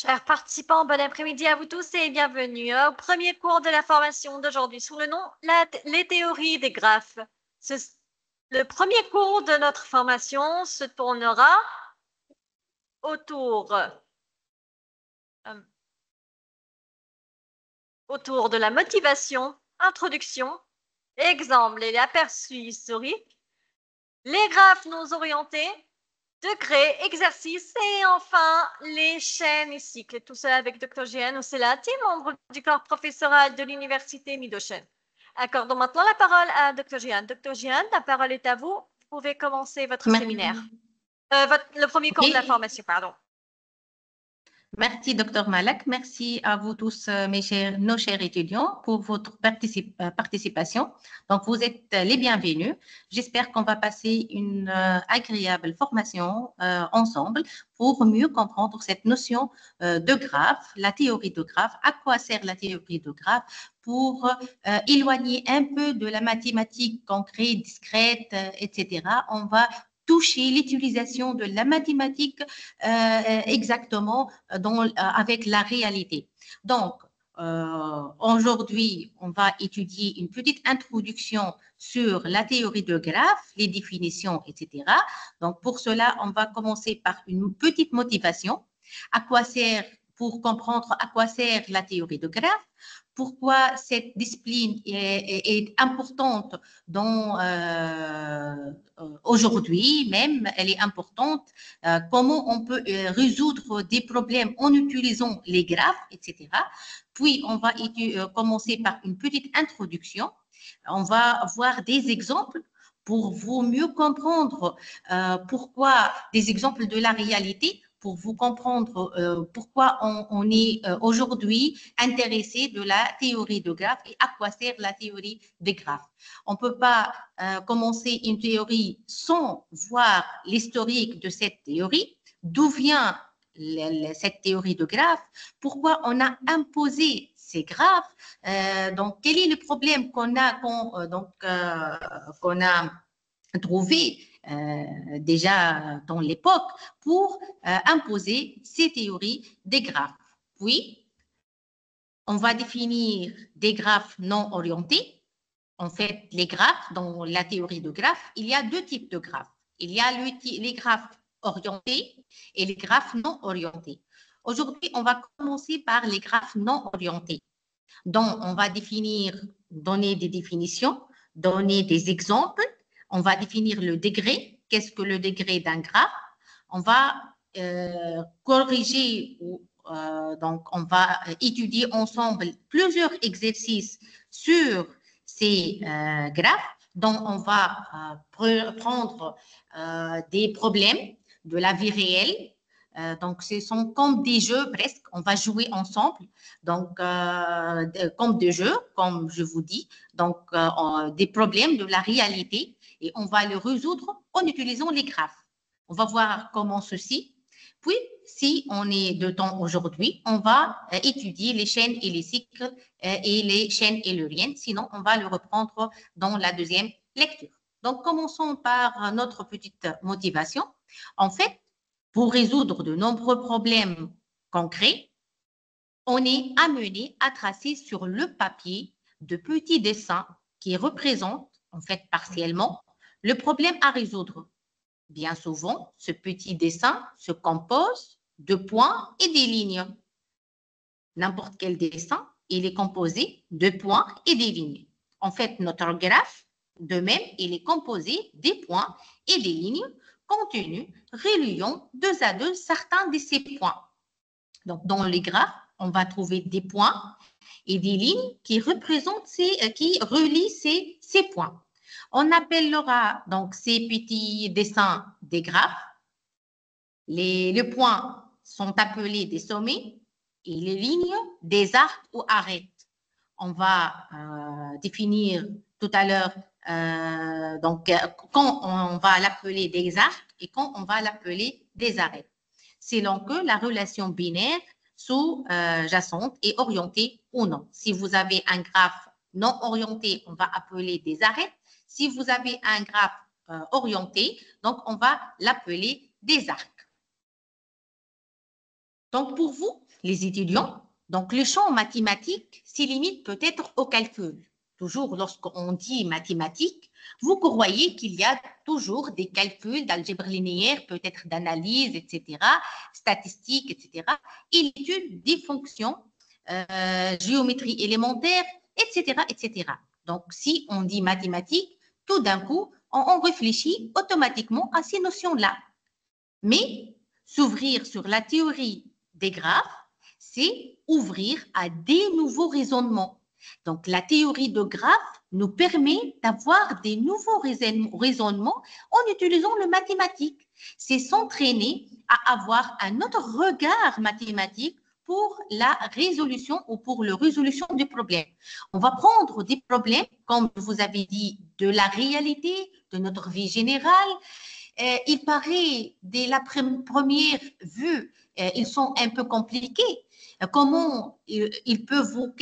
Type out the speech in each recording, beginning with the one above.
Chers participants, bon après-midi à vous tous et bienvenue au premier cours de la formation d'aujourd'hui sous le nom Les théories des graphes. Le premier cours de notre formation se tournera autour de la motivation, introduction, exemple et aperçus historiques, les graphes non orientés, degrés, exercices et enfin les chaînes et cycles. Tout cela avec Dr. Jehan Oselati, membre du corps professoral de l'Université Midoshen. Accordons maintenant la parole à Dr. Jehan. Dr. Jehan, la parole est à vous. Vous pouvez commencer votre séminaire. Le premier cours de la formation, pardon. Merci, Dr. Malak. Merci à vous tous, nos chers étudiants, pour votre participation. Donc, vous êtes les bienvenus. J'espère qu'on va passer une agréable formation ensemble pour mieux comprendre cette notion de graphe, la théorie de graphe, à quoi sert la théorie de graphe pour éloigner un peu de la mathématique concrète, discrète, etc. On va toucher l'utilisation de la mathématique exactement avec la réalité. Donc, aujourd'hui, on va étudier une petite introduction sur la théorie de graphe, les définitions, etc. Donc, pour cela, on va commencer par une petite motivation. À quoi sert, pour comprendre à quoi sert la théorie de graphe, pourquoi cette discipline est importante aujourd'hui même, elle est importante, comment on peut résoudre des problèmes en utilisant les graphes, etc. Puis, on va commencer par une petite introduction. On va voir des exemples pour vous mieux comprendre pourquoi, des exemples de la réalité, pour vous comprendre pourquoi on est aujourd'hui intéressé de la théorie de graphe et à quoi sert la théorie des graphes. On ne peut pas commencer une théorie sans voir l'historique de cette théorie, d'où vient cette théorie de graphe, pourquoi on a imposé ces graphes, donc quel est le problème qu'on a trouvé déjà dans l'époque pour imposer ces théories des graphes. Puis, on va définir des graphes non orientés. En fait, les graphes, dans la théorie de graphes, il y a deux types de graphes. Il y a les graphes orientés et les graphes non orientés. Aujourd'hui, on va commencer par les graphes non orientés. Donc, on va donner des définitions, donner des exemples. On va définir le degré. Qu'est-ce que le degré d'un graphe? On va corriger, donc on va étudier ensemble plusieurs exercices sur ces graphes. Donc, on va prendre des problèmes de la vie réelle. Donc, ce sont comme des jeux presque. On va jouer ensemble. Donc, comme des jeux, comme je vous dis. Donc, des problèmes de la réalité. Et on va les résoudre en utilisant les graphes. On va voir comment ceci. Puis, si on est de temps aujourd'hui, on va étudier les chaînes et les cycles et les chaînes elluriennes. Sinon, on va le reprendre dans la deuxième lecture. Donc, commençons par notre petite motivation. En fait, pour résoudre de nombreux problèmes concrets, on est amené à tracer sur le papier de petits dessins qui représentent, en fait partiellement, le problème à résoudre. Bien souvent, ce petit dessin se compose de points et des lignes. N'importe quel dessin, il est composé de points et des lignes. En fait, notre graphe, de même, il est composé des points et des lignes contenus reliant deux à deux certains de ces points. Donc, dans les graphes, on va trouver des points et des lignes qui relient ces points. On appellera donc ces petits dessins des graphes. Les points sont appelés des sommets et les lignes des arcs ou arêtes. On va définir tout à l'heure quand on va l'appeler des arcs et quand on va l'appeler des arêtes. Selon que la relation binaire sous-jacente est orientée ou non. Si vous avez un graphe non orienté, on va appeler des arêtes. Si vous avez un graphe orienté, donc on va l'appeler des arcs. Donc, pour vous, les étudiants, donc le champ mathématique se limite peut-être au calcul. Toujours lorsqu'on dit mathématiques, vous croyez qu'il y a toujours des calculs d'algèbre linéaire, peut-être d'analyse, etc., statistiques, etc., et l'étude des fonctions, géométrie élémentaire, etc., etc. Donc, si on dit mathématiques, tout d'un coup, on réfléchit automatiquement à ces notions-là. Mais s'ouvrir sur la théorie des graphes, c'est ouvrir à des nouveaux raisonnements. Donc, la théorie de graphes nous permet d'avoir des nouveaux raisonnements en utilisant le mathématique. C'est s'entraîner à avoir un autre regard mathématique pour la résolution ou pour la résolution du problème. On va prendre des problèmes, comme vous avez dit, de la réalité, de notre vie générale. Il paraît, dès la première vue, ils sont un peu compliqués. Comment il peut vous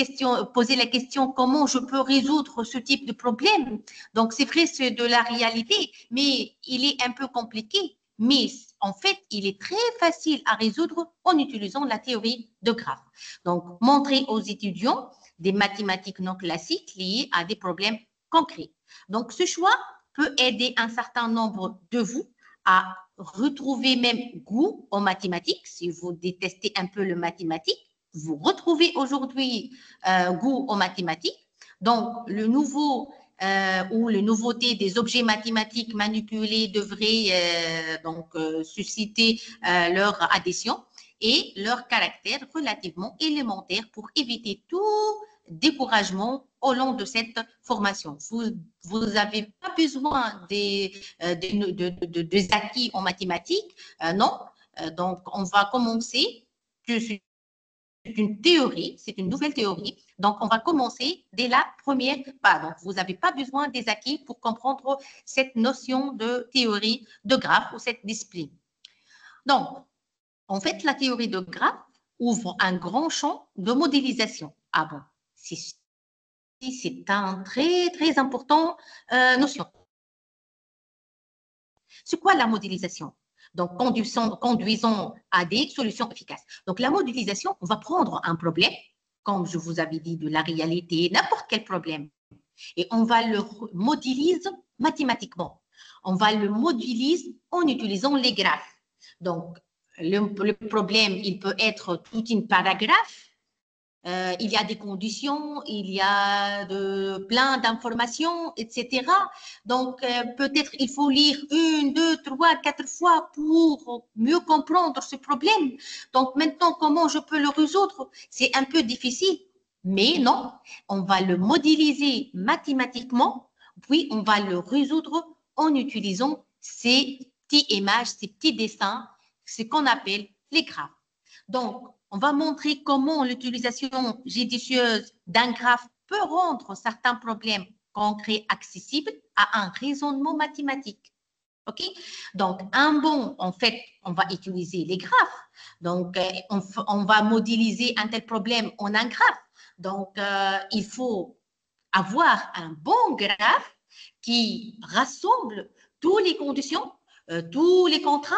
poser la question comment je peux résoudre ce type de problème? Donc, c'est vrai, c'est de la réalité, mais il est un peu compliqué. Mais en fait, il est très facile à résoudre en utilisant la théorie de graphes. Donc, montrer aux étudiants des mathématiques non classiques liées à des problèmes concrets. Donc, ce choix peut aider un certain nombre de vous à retrouver même goût aux mathématiques. Si vous détestez un peu le mathématique, vous retrouvez aujourd'hui goût aux mathématiques. Donc, le nouveau ou les nouveautés des objets mathématiques manipulés devraient susciter leur adhésion et leur caractère relativement élémentaire pour éviter tout découragement au long de cette formation. Vous n'avez pas besoin des acquis en mathématiques, non. Donc, on va commencer. C'est une théorie, c'est une nouvelle théorie. Donc, on va commencer dès la première pas. Donc, vous n'avez pas besoin des acquis pour comprendre cette notion de théorie de graphes ou cette discipline. Donc, en fait, la théorie de graphes ouvre un grand champ de modélisation. Ah bon, c'est un très, très important notion. C'est quoi la modélisation? Donc, conduisant à des solutions efficaces. Donc, la modélisation, on va prendre un problème, comme je vous avais dit, de la réalité, n'importe quel problème, et on va le modéliser mathématiquement. On va le modéliser en utilisant les graphes. Donc, le problème, il peut être tout un paragraphe. Il y a des conditions, il y a plein d'informations, etc. Donc, peut-être il faut lire 1, 2, 3, 4 fois pour mieux comprendre ce problème. Donc, maintenant, comment je peux le résoudre? C'est un peu difficile, mais non, on va le modéliser mathématiquement, puis on va le résoudre en utilisant ces petites images, ces petits dessins, ce qu'on appelle les graphes. Donc, on va montrer comment l'utilisation judicieuse d'un graphe peut rendre certains problèmes concrets accessibles à un raisonnement mathématique. OK? Donc, en fait, on va utiliser les graphes. Donc, on va modéliser un tel problème en un graphe. Donc, il faut avoir un bon graphe qui rassemble toutes les conditions, toutes les contraintes,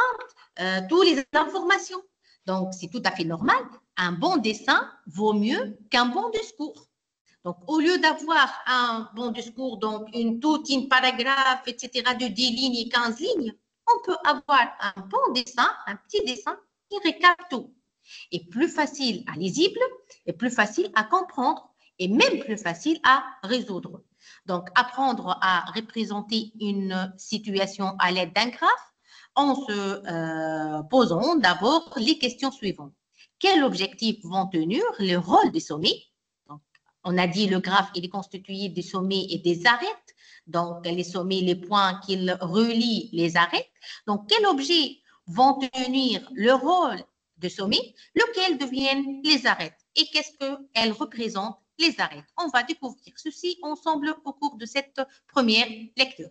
toutes les informations. Donc, c'est tout à fait normal. Un bon dessin vaut mieux qu'un bon discours. Donc, au lieu d'avoir un bon discours, donc toute une paragraphe, etc., de 10 lignes et 15 lignes, on peut avoir un bon dessin, un petit dessin qui récap tout. Et plus facile à lisible, et plus facile à comprendre, et même plus facile à résoudre. Donc, apprendre à représenter une situation à l'aide d'un graphe, en se posant d'abord les questions suivantes. Quels objectifs vont tenir le rôle des sommets? Donc, on a dit le graphe, il est constitué des sommets et des arêtes. Donc, les sommets, les points qui relient les arêtes. Donc, quels objets vont tenir le rôle de sommet, lequel deviennent les arêtes et qu'est-ce qu'elles représentent les arêtes. On va découvrir ceci ensemble au cours de cette première lecture.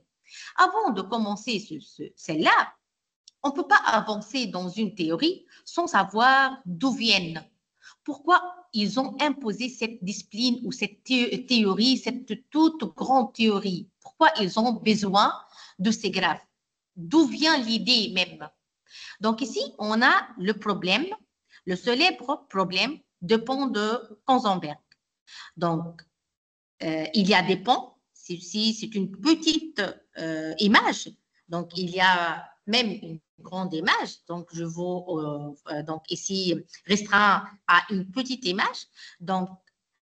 Avant de commencer celle-là, on ne peut pas avancer dans une théorie sans savoir d'où viennent. Pourquoi ils ont imposé cette discipline ou cette théorie, cette toute grande théorie? Pourquoi ils ont besoin de ces graphes? D'où vient l'idée même? Donc ici, on a le problème le célèbre problème de pont de Konzenberg. Donc, il y a des ponts. Ceci, c'est une petite image. Donc, il y a même une grande image. Donc, je vous donc ici restreint à une petite image. Donc,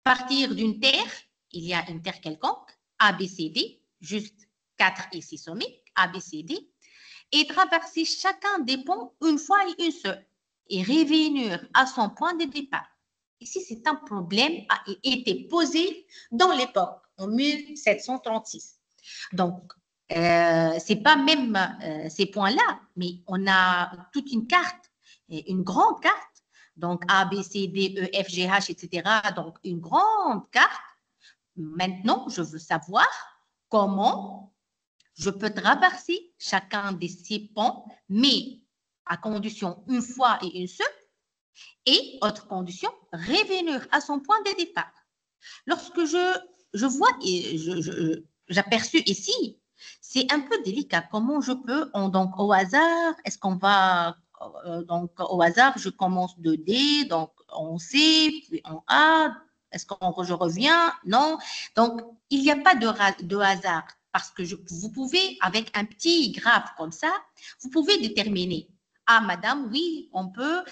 partir d'une terre, il y a une terre quelconque, A, B, C, D, juste 4 ici sommets, A, B, C, D, et traverser chacun des ponts une fois et une seule, et revenir à son point de départ. Ici, c'est un problème qui a été posé dans l'époque, en 1736. Donc, ce n'est pas même ces points-là, mais on a toute une carte, une grande carte, donc A, B, C, D, E, F, G, H, etc. Donc, une grande carte. Maintenant, je veux savoir comment je peux traverser chacun de ces ponts, mais à condition une fois et une seule, et autre condition, revenir à son point de départ. Lorsque je vois et j'aperçus ici, c'est un peu délicat. Comment je peux, donc au hasard, est-ce qu'on va, donc au hasard, je commence de D, donc en C, puis en A, est-ce que je reviens? Non. Donc, il n'y a pas de hasard parce que vous pouvez, avec un petit graphe comme ça, vous pouvez déterminer. Ah, madame, oui, on peut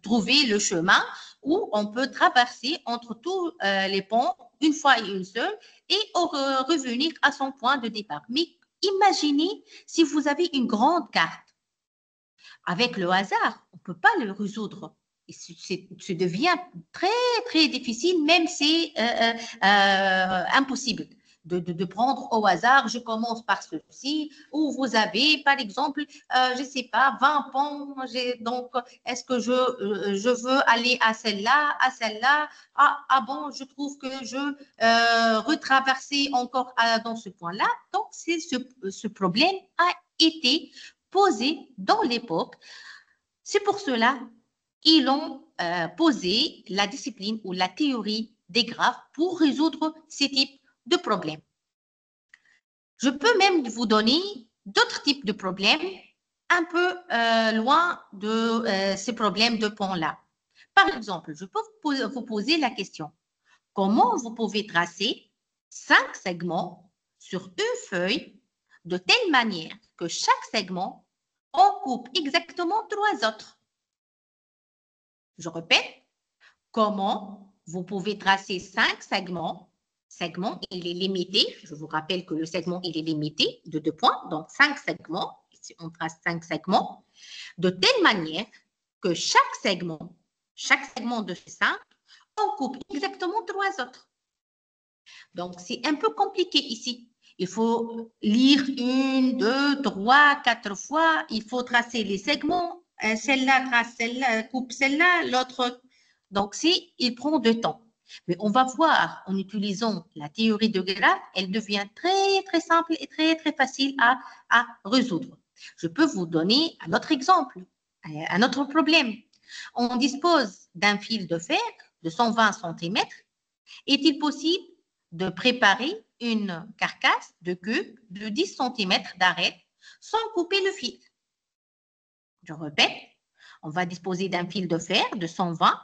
trouver le chemin où on peut traverser entre tous les ponts une fois et une seule et revenir à son point de départ. Mais imaginez si vous avez une grande carte. Avec le hasard, on ne peut pas le résoudre. Ça devient très, très difficile, même si c'est impossible. De prendre au hasard, je commence par ceci, ou vous avez, par exemple, je ne sais pas, 20 ponts, donc est-ce que je veux aller à celle-là, ah bon, je trouve que je retraverser encore dans ce point-là. Donc, ce problème a été posé dans l'époque. C'est pour cela qu'ils ont posé la discipline ou la théorie des graphes pour résoudre ces types de problèmes. Je peux même vous donner d'autres types de problèmes un peu loin de ces problèmes de pont-là. Par exemple, je peux vous poser la question, comment vous pouvez tracer 5 segments sur une feuille de telle manière que chaque segment en coupe exactement 3 autres? Je répète, comment vous pouvez tracer 5 segments. Segment, il est limité. Je vous rappelle que le segment, il est limité de 2 points. Donc, 5 segments. Ici, on trace 5 segments. De telle manière que chaque segment de ces 5, on coupe exactement 3 autres. Donc, c'est un peu compliqué ici. Il faut lire 1, 2, 3, 4 fois. Il faut tracer les segments. Celle-là trace celle-là, coupe celle-là, l'autre. Donc, il prend du temps. Mais on va voir, en utilisant la théorie de graphe, elle devient très, très simple et très, très facile à résoudre. Je peux vous donner un autre exemple, un autre problème. On dispose d'un fil de fer de 120 cm. Est-il possible de préparer une carcasse de cube de 10 cm d'arête sans couper le fil? Je répète, on va disposer d'un fil de fer de 120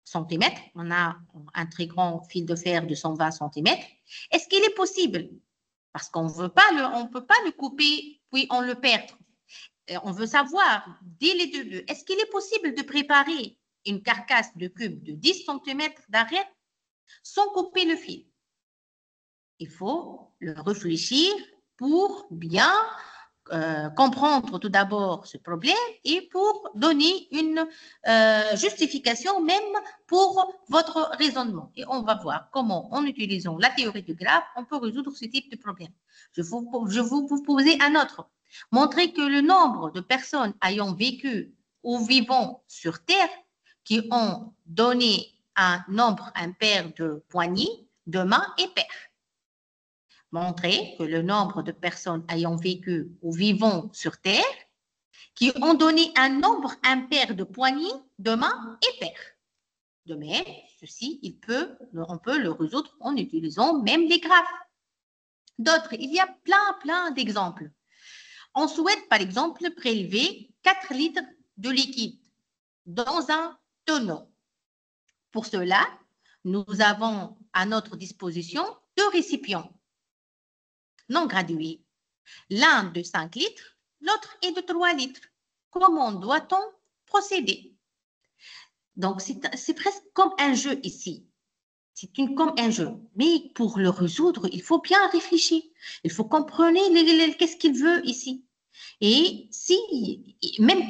cm. On a un très grand fil de fer de 120 cm. Est-ce qu'il est possible? Parce qu'on ne peut pas le couper puis on le perd. On veut savoir, dès les deux, est-ce qu'il est possible de préparer une carcasse de cube de 10 cm d'arête sans couper le fil? Il faut le réfléchir pour bien comprendre tout d'abord ce problème et pour donner une justification même pour votre raisonnement. Et on va voir comment, en utilisant la théorie du graphe, on peut résoudre ce type de problème. Je vais vous poser un autre. Montrer que le nombre de personnes ayant vécu ou vivant sur Terre qui ont donné un nombre impair de poignées, de mains et paires. Montrer que le nombre de personnes ayant vécu ou vivant sur Terre qui ont donné un nombre impair de poignées, de mains et paires. De même, ceci, on peut le résoudre en utilisant même les graphes. D'autres, il y a plein d'exemples. On souhaite, par exemple, prélever 4 litres de liquide. dans un tonneau. Pour cela, nous avons à notre disposition 2 récipients non gradués. L'un de 5 litres, l'autre est de 3 litres. Comment doit-on procéder? Donc, c'est presque comme un jeu ici. C'est comme un jeu. Mais pour le résoudre, il faut bien réfléchir. Il faut comprendre qu'est-ce qu'il veut ici. Et si, même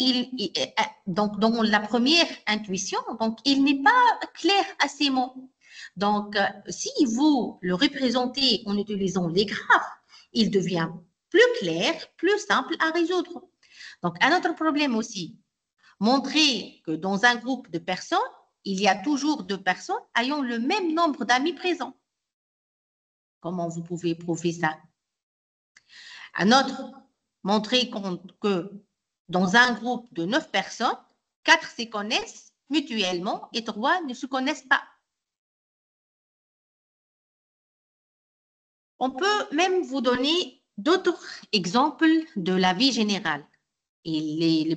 donc, dans la première intuition, donc, il n'est pas clair à ces mots. Donc, si vous le représentez en utilisant les graphes, il devient plus clair, plus simple à résoudre. Donc, un autre problème aussi, montrer que dans un groupe de personnes, il y a toujours 2 personnes ayant le même nombre d'amis présents. Comment vous pouvez prouver ça? Un autre, montrer que dans un groupe de 9 personnes, 4 se connaissent mutuellement et 3 ne se connaissent pas. On peut même vous donner d'autres exemples de la vie générale. Et le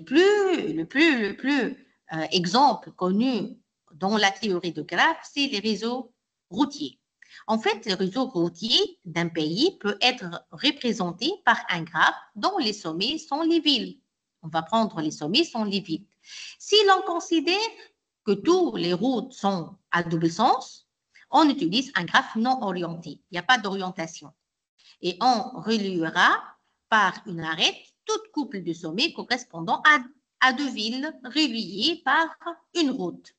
plus exemple connu dans la théorie de graphes, c'est les réseaux routiers. En fait, le réseau routier d'un pays peut être représenté par un graphe dont les sommets sont les villes. On va prendre les sommets sont les villes. Si l'on considère que toutes les routes sont à double sens, on utilise un graphe non orienté. Il n'y a pas d'orientation. Et on reliera par une arête toute couple de sommets correspondant à 2 villes reliées par une route.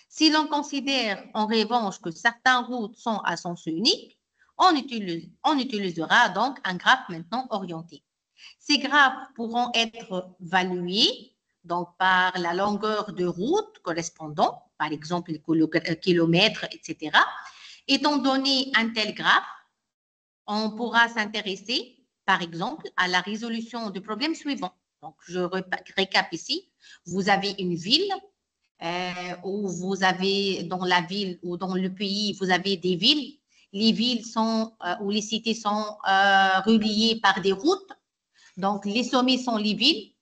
Si l'on considère en revanche que certaines routes sont à sens unique, on utilisera donc un graphe maintenant orienté. Ces graphes pourront être valués donc par la longueur de route correspondant, par exemple les kilomètres, etc. Étant donné un tel graphe, on pourra s'intéresser, par exemple, à la résolution du problème suivant. Donc, je récap ici. Vous avez une ville où vous avez, dans la ville ou dans le pays, vous avez des villes. Les villes sont, ou les cités sont reliées par des routes. Donc, les sommets sont les villes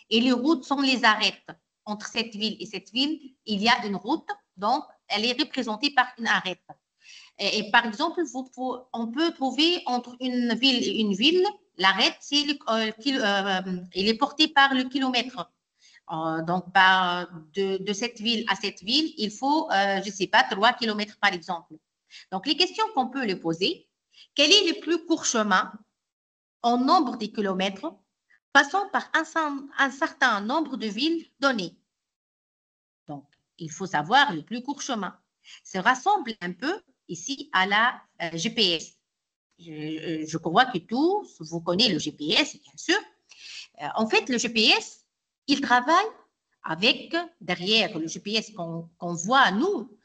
et les routes sont les arêtes. Entre cette ville et cette ville, il y a une route, donc elle est représentée par une arête. Et par exemple, on peut trouver entre une ville et une ville, l'arête, il est porté par le kilomètre. Donc, de cette ville à cette ville, il faut, je ne sais pas, 3 kilomètres par exemple. Donc, les questions qu'on peut les poser, quel est le plus court chemin en nombre de kilomètres passant par un certain nombre de villes données? Donc, il faut savoir le plus court chemin. Ça rassemble un peu ici à la GPS. Je crois que tous, vous connaissez le GPS, bien sûr. En fait, le GPS, il travaille avec, derrière le GPS qu'on voit, nous,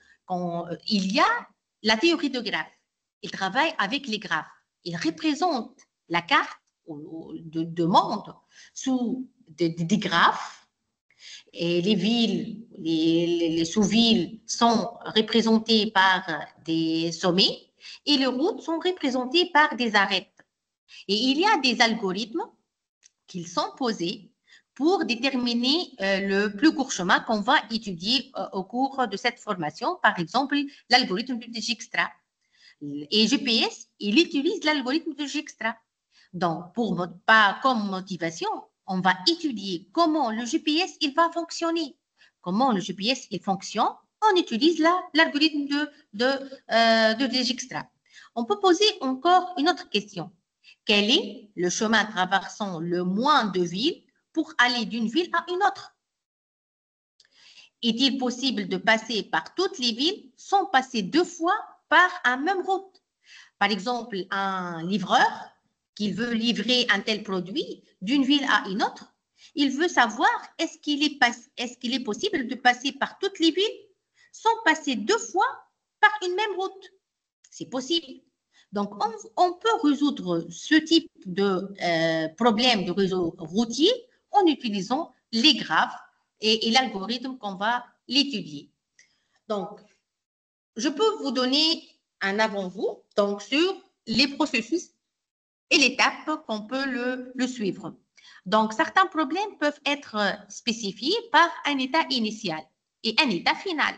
il y a la théorie de graphes. Il travaille avec les graphes. Il représente la carte de monde sous des graphes. Et les villes, les sous-villes sont représentées par des sommets et les routes sont représentées par des arêtes. Et il y a des algorithmes qui sont posés pour déterminer le plus court chemin qu'on va étudier au cours de cette formation. Par exemple, l'algorithme de Dijkstra. Et GPS, il utilise l'algorithme de Dijkstra. Donc, comme motivation, on va étudier comment le GPS il va fonctionner. Comment le GPS il fonctionne, on utilise l'algorithme de Dijkstra. On peut poser encore une autre question. Quel est le chemin traversant le moins de villes pour aller d'une ville à une autre? Est-il possible de passer par toutes les villes sans passer 2 fois par un même route? Par exemple, un livreur qui veut livrer un tel produit d'une ville à une autre, il veut savoir est-ce qu'il est possible de passer par toutes les villes sans passer 2 fois par une même route? C'est possible. Donc, on peut résoudre ce type de problème de réseau routier en utilisant les graphes et l'algorithme qu'on va l'étudier. Donc, je peux vous donner un avant-goût donc, sur les processus et l'étape qu'on peut le suivre. Donc, certains problèmes peuvent être spécifiés par un état initial et un état final.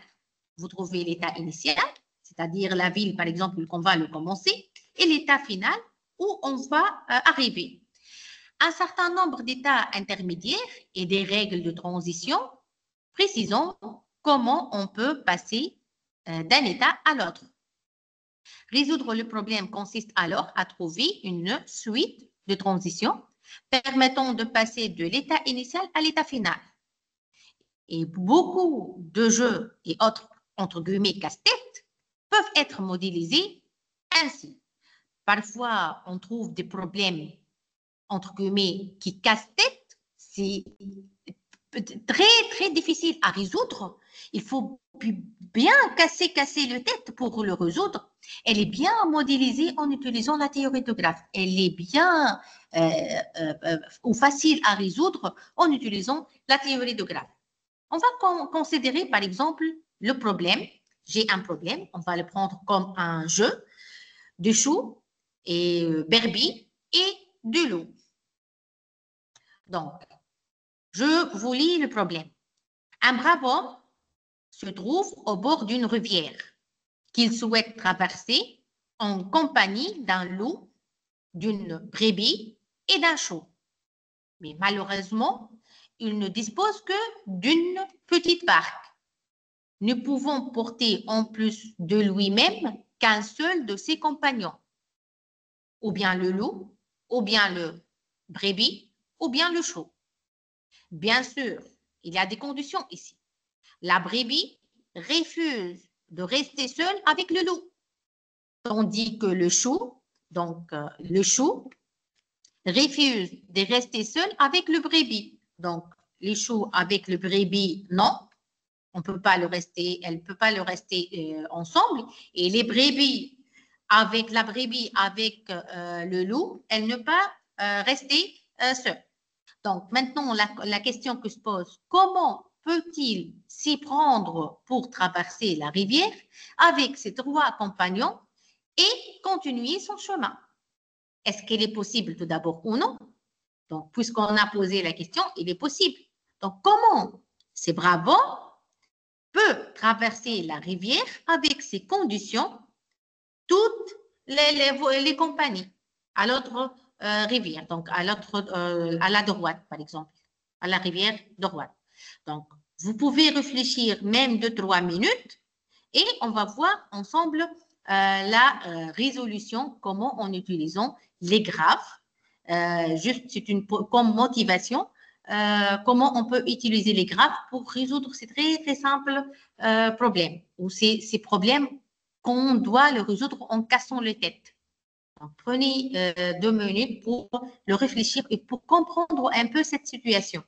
Vous trouvez l'état initial, c'est-à-dire la ville, par exemple, qu'on va le commencer, et l'état final où on va arriver. Un certain nombre d'états intermédiaires et des règles de transition, précisons comment on peut passer d'un état à l'autre. Résoudre le problème consiste alors à trouver une suite de transitions permettant de passer de l'état initial à l'état final. Et beaucoup de jeux et autres, entre guillemets, casse-tête peuvent être modélisés ainsi. Parfois, on trouve des problèmes, entre guillemets, qui casse-tête. C'est très difficile à résoudre. Il faut bien casser le tête pour le résoudre. Elle est bien modélisée en utilisant la théorie de graphe. Elle est bien ou facile à résoudre en utilisant la théorie de graphe. On va considérer par exemple le problème. J'ai un problème, on va le prendre comme un jeu de choux et Barbie et de loup. Donc, je vous lis le problème. Un brave homme se trouve au bord d'une rivière qu'il souhaite traverser en compagnie d'un loup, d'une brebis et d'un chou. Mais malheureusement, il ne dispose que d'une petite barque, ne pouvant porter en plus de lui-même qu'un seul de ses compagnons, ou bien le loup, ou bien le brebis, ou bien le chou. Bien sûr, il y a des conditions ici. La brebis refuse de rester seule avec le loup, tandis que le chou, refuse de rester seul avec le brebis. Donc, les choux avec le brebis, non, on peut pas le rester, elle ne peut pas le rester ensemble. Et les brebis, avec la brebis, avec le loup, elle ne peut pas rester seule. Donc, maintenant, la question que se pose, comment peut-il s'y prendre pour traverser la rivière avec ses 3 compagnons et continuer son chemin? Est-ce qu'il est possible tout d'abord ou non? Donc, puisqu'on a posé la question, il est possible. Donc, comment ces braves peut traverser la rivière avec ces conditions, toutes les compagnies à l'autre rivière, donc à la droite, par exemple, à la rivière droite. Donc, vous pouvez réfléchir même 2-3 minutes et on va voir ensemble la résolution, comment en utilisant les graphes. Juste, c'est comme motivation, comment on peut utiliser les graphes pour résoudre ces très simples problèmes ou ces problèmes qu'on doit le résoudre en cassant les têtes. Donc, prenez 2 minutes pour le réfléchir et pour comprendre un peu cette situation.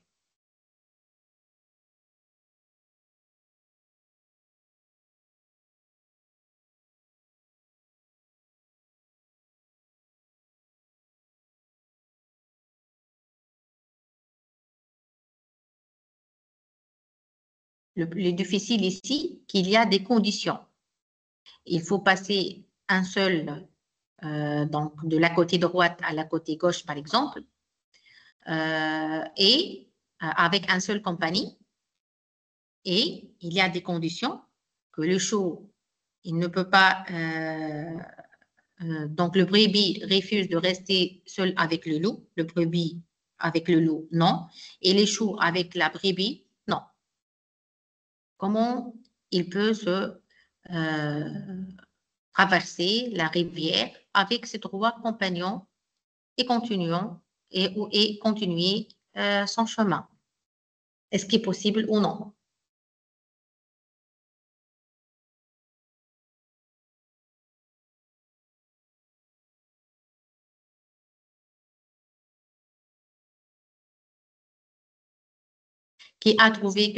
Le difficile ici, qu'il y a des conditions. Il faut passer un seul, donc de la côté droite à la côté gauche, par exemple, et avec un seul compagnie. Et il y a des conditions que le chou, il ne peut pas, donc le brebis refuse de rester seul avec le loup, le brebis avec le loup, non, et les choux avec la brebis, non. Comment il peut se traverser la rivière avec ses 3 compagnons et continuer son chemin? Est-ce qu'il est possible ou non? Qui a trouvé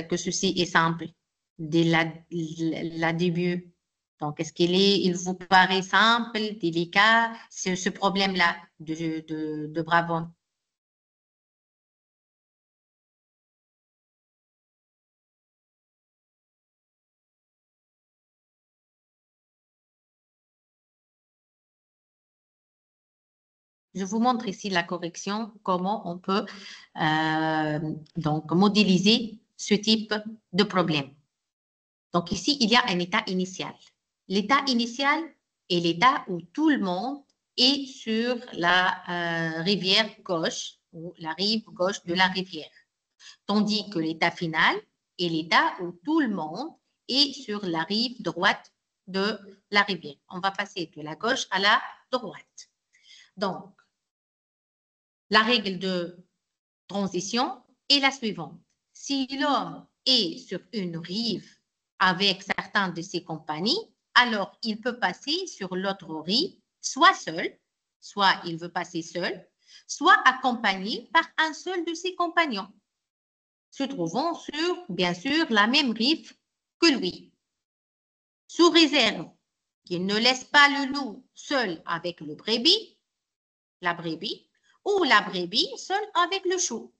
que ceci est simple dès la début? Donc, est-ce il vous paraît simple, délicat, ce problème-là de Brabant? Je vous montre ici la correction, comment on peut donc modéliser ce type de problème. Donc ici, il y a un état initial. L'état initial est l'état où tout le monde est sur la rivière gauche ou la rive gauche de la rivière. Tandis que l'état final est l'état où tout le monde est sur la rive droite de la rivière. On va passer de la gauche à la droite. Donc, la règle de transition est la suivante. Si l'homme est sur une rive avec certains de ses compagnies, alors il peut passer sur l'autre rive, soit seul, soit il veut passer seul, soit accompagné par un seul de ses compagnons, se trouvant sur, bien sûr, la même rive que lui. Sous réserve qu'il ne laisse pas le loup seul avec le brebis, la brebis, ou la brebis seule avec le chou.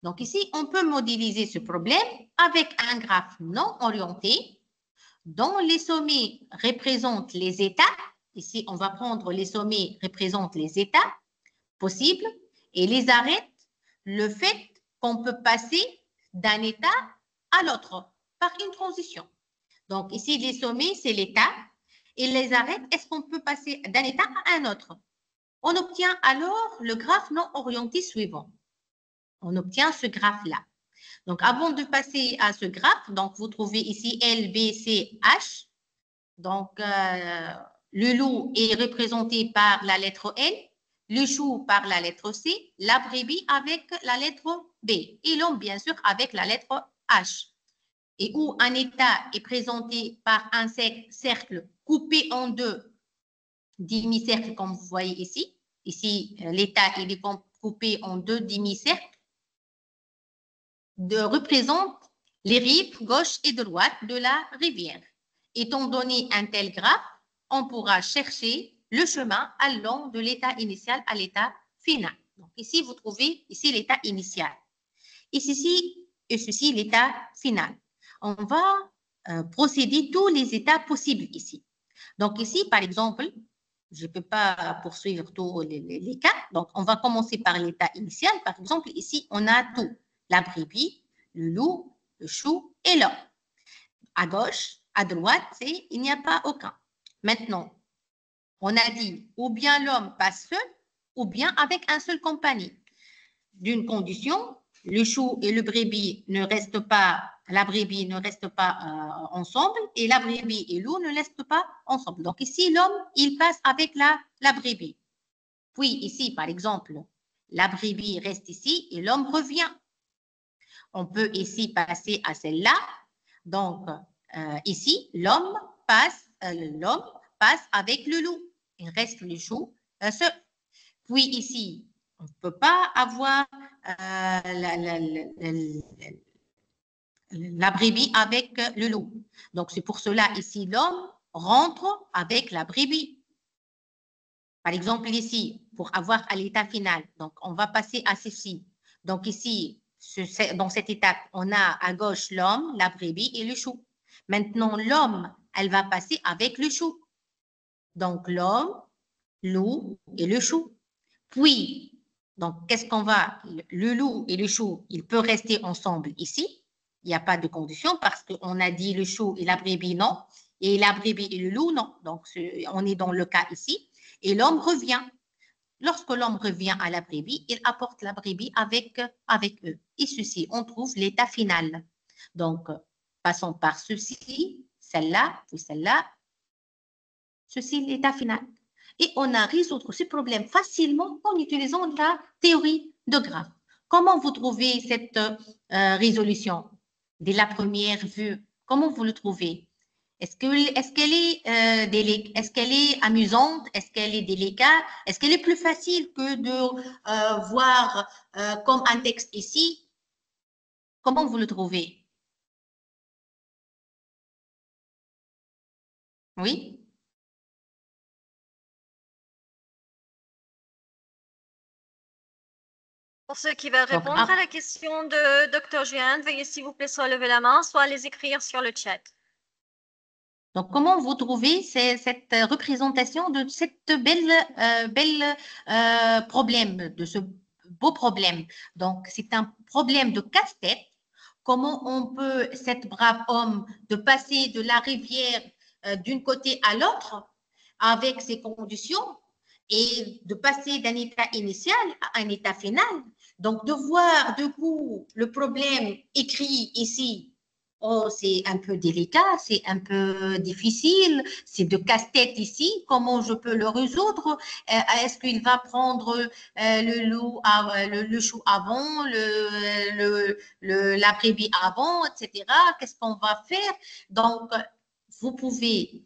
Donc ici, on peut modéliser ce problème avec un graphe non orienté dont les sommets représentent les états. Ici, on va prendre les sommets représentent les états possibles et les arêtes, le fait qu'on peut passer d'un état à l'autre par une transition. Donc ici, les sommets, c'est l'état et les arêtes, est-ce qu'on peut passer d'un état à un autre? On obtient alors le graphe non orienté suivant. On obtient ce graphe-là. Donc, avant de passer à ce graphe, donc vous trouvez ici L, B, C, H. Donc, le loup est représenté par la lettre L, le chou par la lettre C, la brebis avec la lettre B et l'homme, bien sûr, avec la lettre H. Et où un état est présenté par un cercle coupé en deux demi-cercles, comme vous voyez ici. Ici, l'état est coupé en deux demi-cercles représente les rives gauche et droite de la rivière. Étant donné un tel graphe, on pourra chercher le chemin allant de l'état initial à l'état final. Donc ici, vous trouvez ici l'état initial. Et ceci l'état final. On va procéder tous les états possibles ici. Donc ici, par exemple, je ne peux pas poursuivre tous les cas. Donc, on va commencer par l'état initial. Par exemple, ici, on a tout. La brebis, le loup, le chou et l'homme. À gauche, à droite, il n'y a pas aucun. Maintenant, on a dit ou bien l'homme passe seul ou bien avec un seul compagnie. D'une condition, le chou et le brebis ne restent pas, la brebis ne reste pas ensemble et la brebis et le loup ne restent pas ensemble. Donc ici, l'homme, il passe avec la brebis. Puis ici, par exemple, la brebis reste ici et l'homme revient. On peut ici passer à celle-là. Donc, ici, l'homme passe avec le loup. Il reste le chou seul. Puis ici, on ne peut pas avoir la brebis avec le loup. Donc, c'est pour cela, ici, l'homme rentre avec la brebis. Par exemple, ici, pour avoir à l'état final, donc on va passer à ceci. Donc ici, dans cette étape, on a à gauche l'homme, la brebis et le chou. Maintenant, l'homme, elle va passer avec le chou. Donc, l'homme, loup et le chou. Puis, donc, qu'est-ce qu'on va, le loup et le chou, ils peuvent rester ensemble ici. Il n'y a pas de condition parce qu'on a dit le chou et la brebis, non. Et la brebis et le loup, non. Donc, on est dans le cas ici. Et l'homme revient. Lorsque l'homme revient à la brebis, il apporte la brebis avec eux. Et ceci, on trouve l'état final. Donc, passons par ceci, celle-là, puis celle-là. Ceci, l'état final. Et on a résoudre ce problème facilement en utilisant la théorie de graphe. Comment vous trouvez cette résolution dès la première vue? Comment vous le trouvez? Est-ce qu'elle est amusante? Est-ce qu'elle est délicate? Est-ce qu'elle est plus facile que de voir comme un texte ici? Comment vous le trouvez? Oui? Pour ceux qui veulent Donc, répondre à la question de Dr. Jeanne, veuillez s'il vous plaît soit lever la main, soit les écrire sur le chat. Donc, comment vous trouvez cette représentation de cette belle problème, de ce beau problème? Donc, c'est un problème de casse-tête. Comment on peut, cet brave homme, de passer de la rivière d'un côté à l'autre avec ses conditions et de passer d'un état initial à un état final. Donc, de voir du coup le problème écrit ici, oh, c'est un peu délicat, c'est un peu difficile, c'est de casse-tête ici, comment je peux le résoudre? Est-ce qu'il va prendre le chou avant, la brebis avant, etc. Qu'est-ce qu'on va faire? Donc, vous pouvez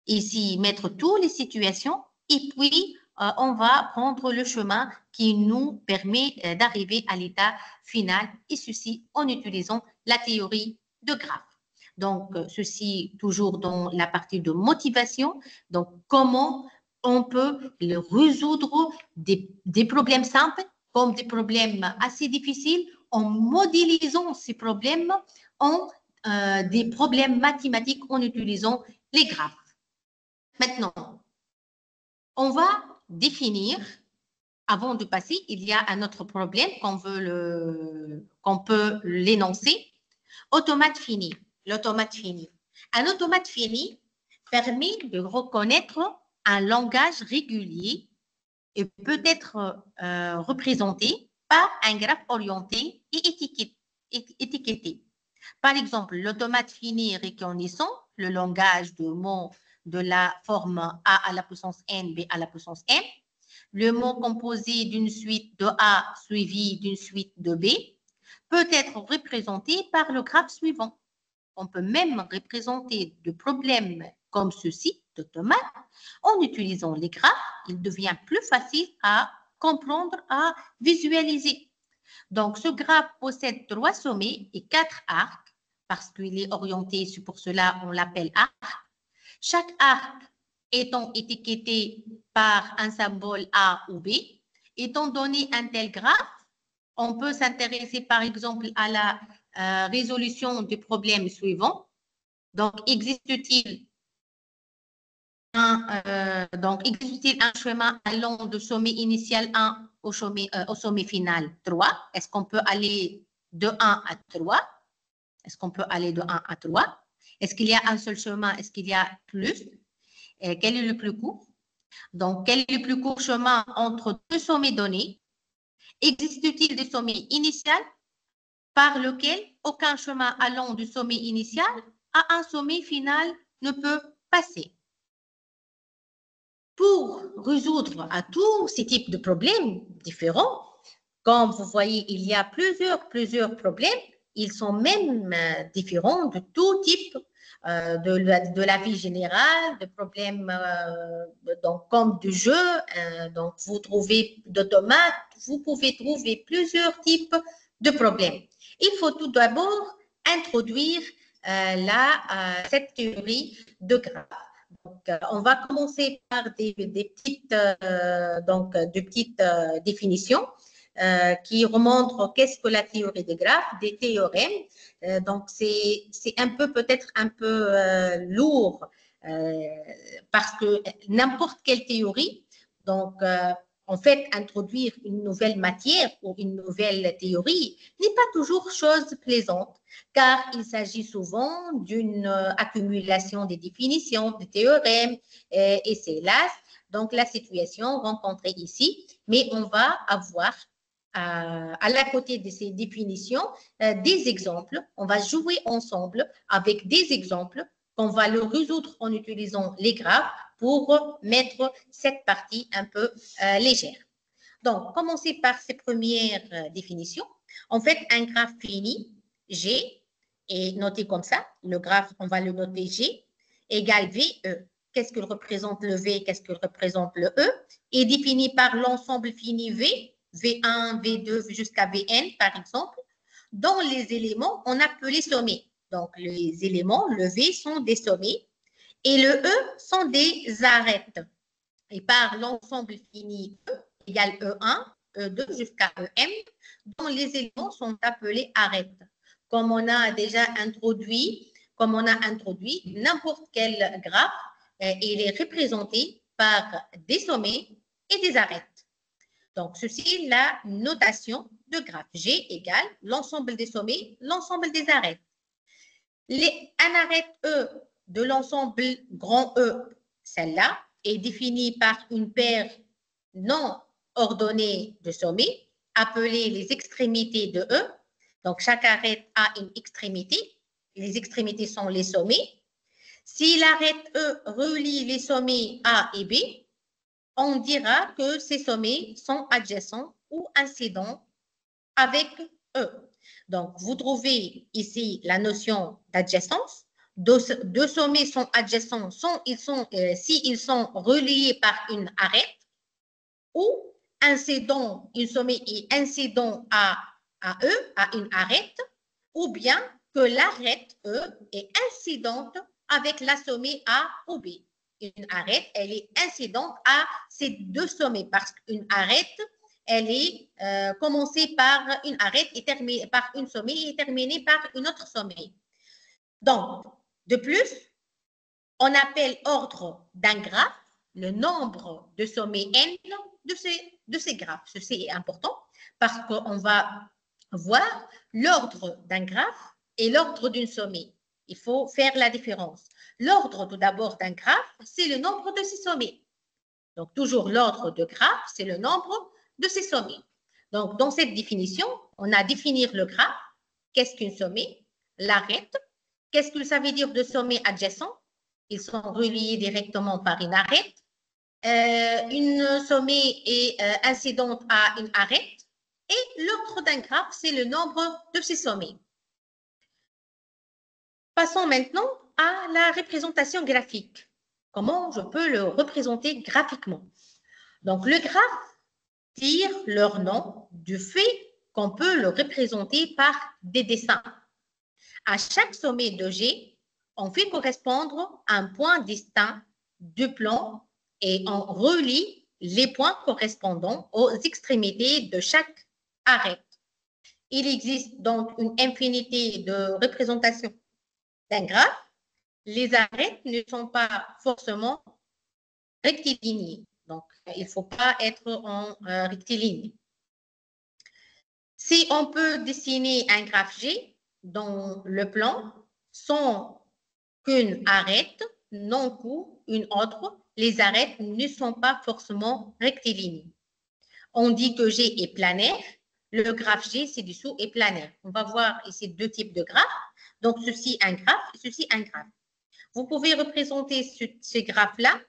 ici mettre toutes les situations et puis on va prendre le chemin qui nous permet d'arriver à l'état final et ceci en utilisant la théorie de graphe. Donc, ceci toujours dans la partie de motivation. Donc, comment on peut résoudre des problèmes simples comme des problèmes assez difficiles en modélisant ces problèmes en des problèmes mathématiques en utilisant les graphes. Maintenant, on va définir, avant de passer, il y a un autre problème qu'on peut l'énoncer. Automate fini. L'automate fini. Un automate fini permet de reconnaître un langage régulier et peut être représenté par un graphe orienté et étiqueté. Par exemple, l'automate fini reconnaissant le langage de mots de la forme A à la puissance N, B à la puissance M, le mot composé d'une suite de A suivi d'une suite de B peut être représenté par le graphe suivant. On peut même représenter des problèmes comme ceci, d'automate, en utilisant les graphes, il devient plus facile à comprendre, à visualiser. Donc, ce graphe possède 3 sommets et 4 arcs, parce qu'il est orienté, c'est pour cela on l'appelle arc. Chaque arc étant étiqueté par un symbole A ou B, étant donné un tel graphe, on peut s'intéresser par exemple à la résolution du problème suivant. Donc, existe-t-il un chemin allant du sommet initial 1 au sommet final 3? Est-ce qu'on peut aller de 1 à 3? Est-ce qu'on peut aller de 1 à 3? Est-ce qu'il y a un seul chemin? Est-ce qu'il y a plus? Quel est le plus court? Donc, quel est le plus court chemin entre deux sommets donnés? Existe-t-il des sommets initiaux par lequel aucun chemin allant du sommet initial à un sommet final ne peut passer? Pour résoudre à tous ces types de problèmes différents, comme vous voyez, il y a plusieurs problèmes. Ils sont même différents de tout type de la vie générale, de problèmes donc, comme du jeu. Donc, vous trouvez d'automates, vous pouvez trouver plusieurs types de problèmes. Il faut tout d'abord introduire cette théorie de graphe. Donc, on va commencer par des petites définitions qui remontrent qu'est-ce que la théorie des graphes, des théorèmes. Donc, c'est peut-être un peu lourd parce que n'importe quelle théorie, donc en fait, introduire une nouvelle matière ou une nouvelle théorie n'est pas toujours chose plaisante, car il s'agit souvent d'une accumulation des définitions, des théorèmes, et c'est là, donc, la situation rencontrée ici, mais on va avoir à la côté de ces définitions, des exemples. On va jouer ensemble avec des exemples qu'on va le résoudre en utilisant les graphes pour mettre cette partie un peu légère. Donc, commencer par ces premières définitions. En fait, un graphe fini, G, est noté comme ça. Le graphe, on va le noter G, égale VE. Qu'est-ce que représente le V? Qu'est-ce que représente le E? Est défini par l'ensemble fini V, V1, V2 jusqu'à Vn, par exemple, dont les éléments, on appelle sommets. Donc, les éléments, le V, sont des sommets et le E sont des arêtes. Et par l'ensemble fini E égale E1, E2 jusqu'à EM, dont les éléments sont appelés arêtes. Comme on a déjà introduit, comme on a introduit, n'importe quel graphe, il est représenté par des sommets et des arêtes. Donc, ceci est la notation de graphe. G égale l'ensemble des sommets, l'ensemble des arêtes. Un arête E de l'ensemble grand E, celle-là, est définie par une paire non ordonnée de sommets, appelée les extrémités de E. Donc, chaque arête a une extrémité. Les extrémités sont les sommets. Si l'arête E relie les sommets A et B, on dira que ces sommets sont adjacents ou incidents avec E. Donc, vous trouvez ici la notion d'adjacence. Deux sommets sont adjacents s'ils sont reliés par une arête ou incident, un sommet est incident à E, à une arête, ou bien que l'arête E est incidente avec la sommet A ou B. Une arête, elle est incidente à ces deux sommets parce qu'une arête, elle est commencée par une arête et terminée par une sommet et terminée par une autre sommet. Donc, de plus, on appelle ordre d'un graphe le nombre de sommets n de ces graphes. Ceci est important parce qu'on va voir l'ordre d'un graphe et l'ordre d'une sommet. Il faut faire la différence. L'ordre tout d'abord d'un graphe, c'est le nombre de ses sommets. Donc, toujours l'ordre de graphe, c'est le nombre de ses sommets. Donc, dans cette définition, on a défini le graphe. Qu'est-ce qu'une sommet? L'arête. Qu'est-ce que ça veut dire de sommet adjacent? Ils sont reliés directement par une arête. Une sommet est incidente à une arête. Et l'ordre d'un graphe, c'est le nombre de ses sommets. Passons maintenant à la représentation graphique. Comment je peux le représenter graphiquement? Donc, le graphe tire leur nom du fait qu'on peut le représenter par des dessins. À chaque sommet de G, on fait correspondre un point distinct du plan et on relie les points correspondant aux extrémités de chaque arête. Il existe donc une infinité de représentations d'un graphe. Les arêtes ne sont pas forcément rectilignées. Donc, il ne faut pas être en rectiligne. Si on peut dessiner un graphe G dans le plan sans qu'une arête non court une autre, les arêtes ne sont pas forcément rectilignes. On dit que G est planaire. Le graphe G ci-dessous est planaire. On va voir ici deux types de graphes. Donc, ceci un graphe, ceci un graphe. Vous pouvez représenter ce graphe-là.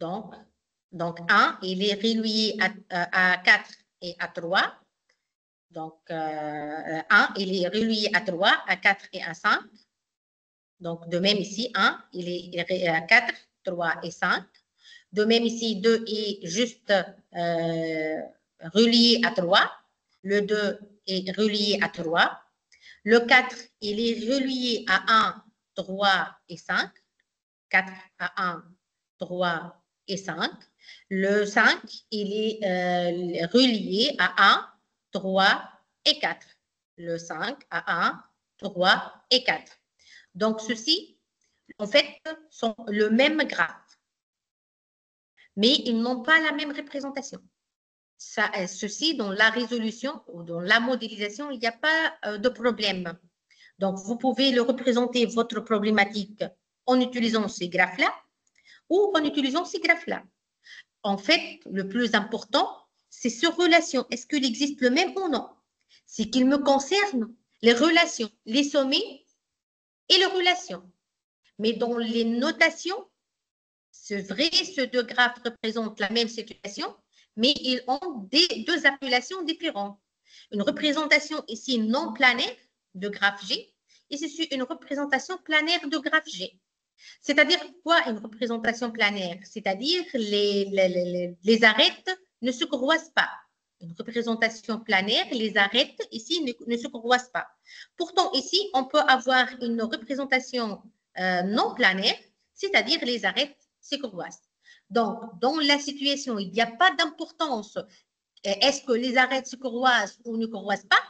Donc, 1, il est relié à 4 et à 3. Donc, 1, il est relié à 3, à 4 et à 5. Donc, de même ici, 1, il est à 4, 3 et 5. De même ici, 2 est juste relié à 3. Le 2 est relié à 3. Le 4, il est relié à 1, 3 et 5. 4 à 1, 3 et 5. Le 5, il est relié à 1, 3 et 4. Le 5 à 1, 3 et 4. Donc, ceux-ci, en fait, sont le même graphe. Mais ils n'ont pas la même représentation. Ceci, dans la résolution ou dans la modélisation, il n'y a pas de problème. Donc, vous pouvez le représenter, votre problématique, en utilisant ces graphes-là ou en utilisant ces graphes-là. En fait, le plus important, c'est ces relations. Est-ce qu'il existe le même ou non? C'est qu'il me concerne les relations, les sommets et les relations. Mais dans les notations, c'est vrai, ces deux graphes représentent la même situation, mais ils ont deux appellations différentes. Une représentation ici non planaire de graphe G, et ceci une représentation planaire de graphe G. C'est-à-dire quoi une représentation planaire? C'est-à-dire les arêtes ne se croisent pas. Une représentation planaire, les arêtes ici ne se croisent pas. Pourtant, ici, on peut avoir une représentation non planaire, c'est-à-dire les arêtes se croisent. Donc, dans la situation, il n'y a pas d'importance. Est-ce que les arêtes se croisent ou ne croisent pas?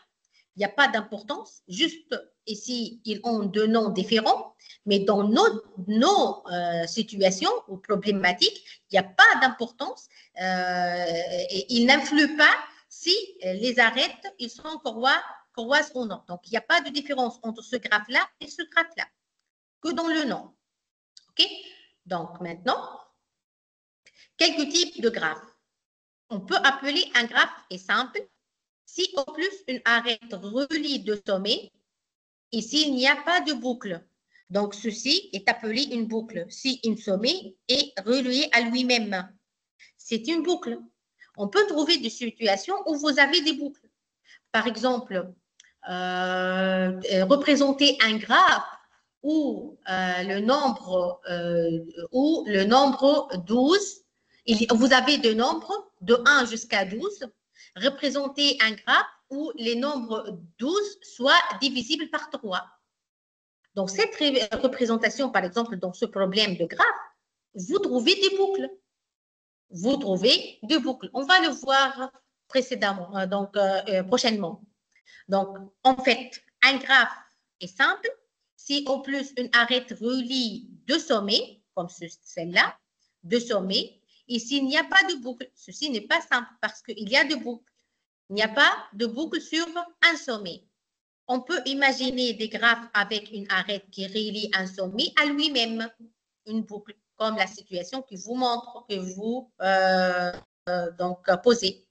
Il n'y a pas d'importance. Juste, ici, ils ont deux noms différents, mais dans nos situations ou problématiques, il n'y a pas d'importance. Ils n'influent pas si les arêtes, ils sont courroises ou non. Donc, il n'y a pas de différence entre ce graphe-là et ce graphe-là, que dans le nom. OK? Donc, maintenant, quelques types de graphes. On peut appeler un graphe est simple si au plus une arête relie deux sommets et s'il n'y a pas de boucle. Donc, ceci est appelé une boucle. Si un sommet est relié à lui-même, c'est une boucle. On peut trouver des situations où vous avez des boucles. Par exemple, représenter un graphe où le nombre 12, vous avez des nombres de 1 jusqu'à 12, représenter un graphe où les nombres 12 soient divisibles par 3. Donc, cette représentation, par exemple, dans ce problème de graphe, vous trouvez des boucles. Vous trouvez des boucles. On va le voir précédemment, prochainement. Donc, en fait, un graphe est simple si au plus une arête relie deux sommets, comme celle-là, deux sommets, et s'il n'y a pas de boucle. Ceci n'est pas simple parce qu'il y a de boucles. Il n'y a pas de boucle sur un sommet. On peut imaginer des graphes avec une arête qui relie un sommet à lui-même, une boucle, comme la situation que vous montre, que vous posez.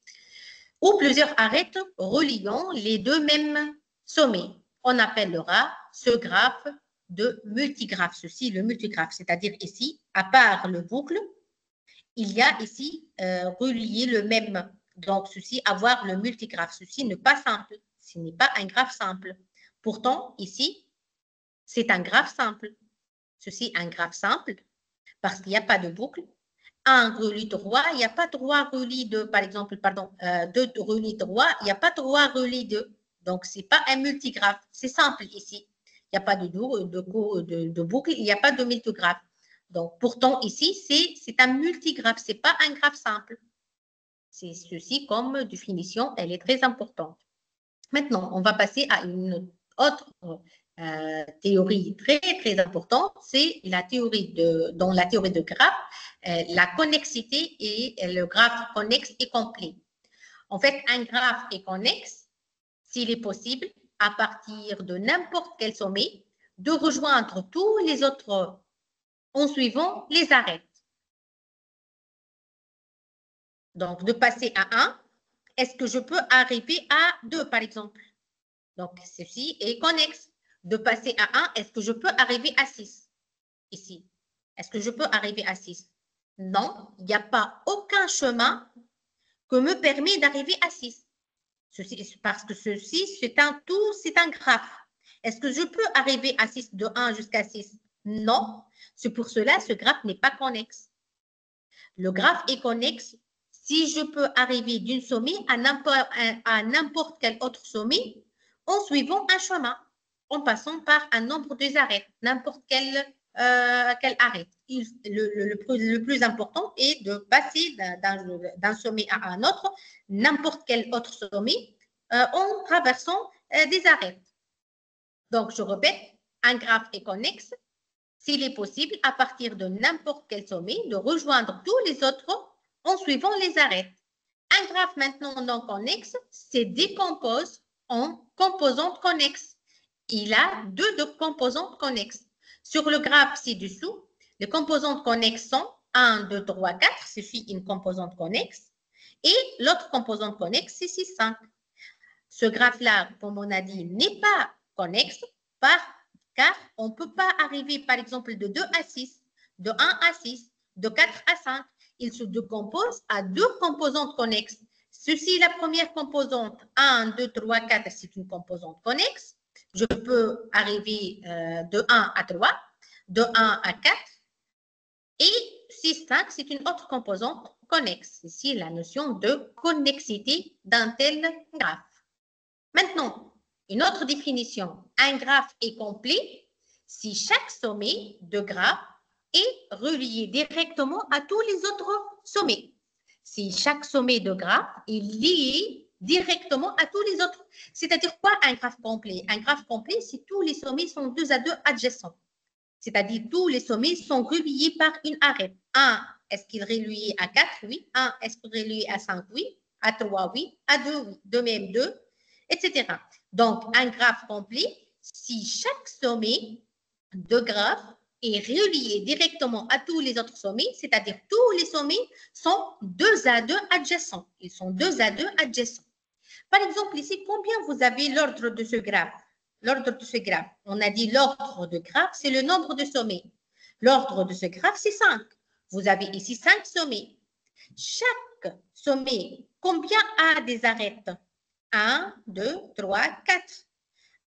Ou plusieurs arêtes reliant les deux mêmes sommets. On appellera ce graphe de multigraphe. Ceci, le multigraphe, c'est-à-dire ici, à part le boucle, il y a ici relié le même. Donc, ceci, avoir le multigraphe. Ceci n'est pas simple. Ce n'est pas un graphe simple. Pourtant, ici, c'est un graphe simple. Ceci, un graphe simple, parce qu'il n'y a pas de boucle. Un relie 3, il n'y a pas 3 relie 2, par exemple, pardon, 2 relie 3, il n'y a pas 3 relie 2. Donc, ce n'est pas un multigraphe. C'est simple ici. Il n'y a pas de boucle, il n'y a pas de multigraphe. Donc, pourtant, ici, c'est un multigraphe. Ce n'est pas un graphe simple. C'est ceci comme définition, elle est très importante. Maintenant, on va passer à une autre théorie très, très importante, c'est la théorie dans la théorie de graphe, la connexité et le graphe connexe et complet. En fait, un graphe est connexe s'il est possible, à partir de n'importe quel sommet, de rejoindre tous les autres en suivant les arêtes. Donc, de passer à 1, est-ce que je peux arriver à 2, par exemple? Donc, ceci est connexe. De passer à 1, est-ce que je peux arriver à 6? Ici. Est-ce que je peux arriver à 6? Non, il n'y a pas aucun chemin que me permet d'arriver à 6. Parce que ceci, c'est un tout, c'est un graphe. Est-ce que je peux arriver à 6 de 1 jusqu'à 6? Non. C'est pour cela ce graphe n'est pas connexe. Le graphe est connexe si je peux arriver d'une sommet à n'importe quel autre sommet en suivant un chemin, en passant par un nombre de arêtes, n'importe quelle arête. Le plus important est de passer d'un sommet à un autre, n'importe quel autre sommet, en traversant des arêtes. Donc, je répète, un graphe est connexe s'il est possible, à partir de n'importe quel sommet, de rejoindre tous les autres en suivant les arêtes. Un graphe maintenant non connexe se décompose en composantes connexes. Il a deux composantes connexes. Sur le graphe ci-dessous, les composantes connexes sont 1, 2, 3, 4, suffit une composante connexe. Et l'autre composante connexe, c'est 6, 5. Ce graphe-là, comme on a dit, n'est pas connexe car on ne peut pas arriver, par exemple, de 2 à 6, de 1 à 6, de 4 à 5. Il se décompose à deux composantes connexes. Ceci, la première composante, 1, 2, 3, 4, c'est une composante connexe. Je peux arriver de 1 à 3, de 1 à 4. Et 6, 5, c'est une autre composante connexe. Ici, la notion de connexité d'un tel graphe. Maintenant, une autre définition, un graphe est complet si chaque sommet de graphe est relié directement à tous les autres sommets. Si chaque sommet de graphe est lié directement à tous les autres. C'est-à-dire quoi un graphe complet? Un graphe complet, c'est tous les sommets sont 2 à 2 adjacents. C'est-à-dire tous les sommets sont reliés par une arête. 1, est-ce qu'il est relié à 4? Oui. 1, est-ce qu'il est relié à 5? Oui. À 3? Oui. À 2? Oui. De même 2, etc. Donc, un graphe complet, si chaque sommet de graphe est relié directement à tous les autres sommets, c'est-à-dire tous les sommets sont 2 à 2 adjacents. Ils sont 2 à 2 adjacents. Par exemple, ici, combien vous avez l'ordre de ce graphe? L'ordre de ce graphe. On a dit l'ordre de graphe, c'est le nombre de sommets. L'ordre de ce graphe, c'est 5. Vous avez ici 5 sommets. Chaque sommet, combien a des arêtes? 1, 2, 3, 4.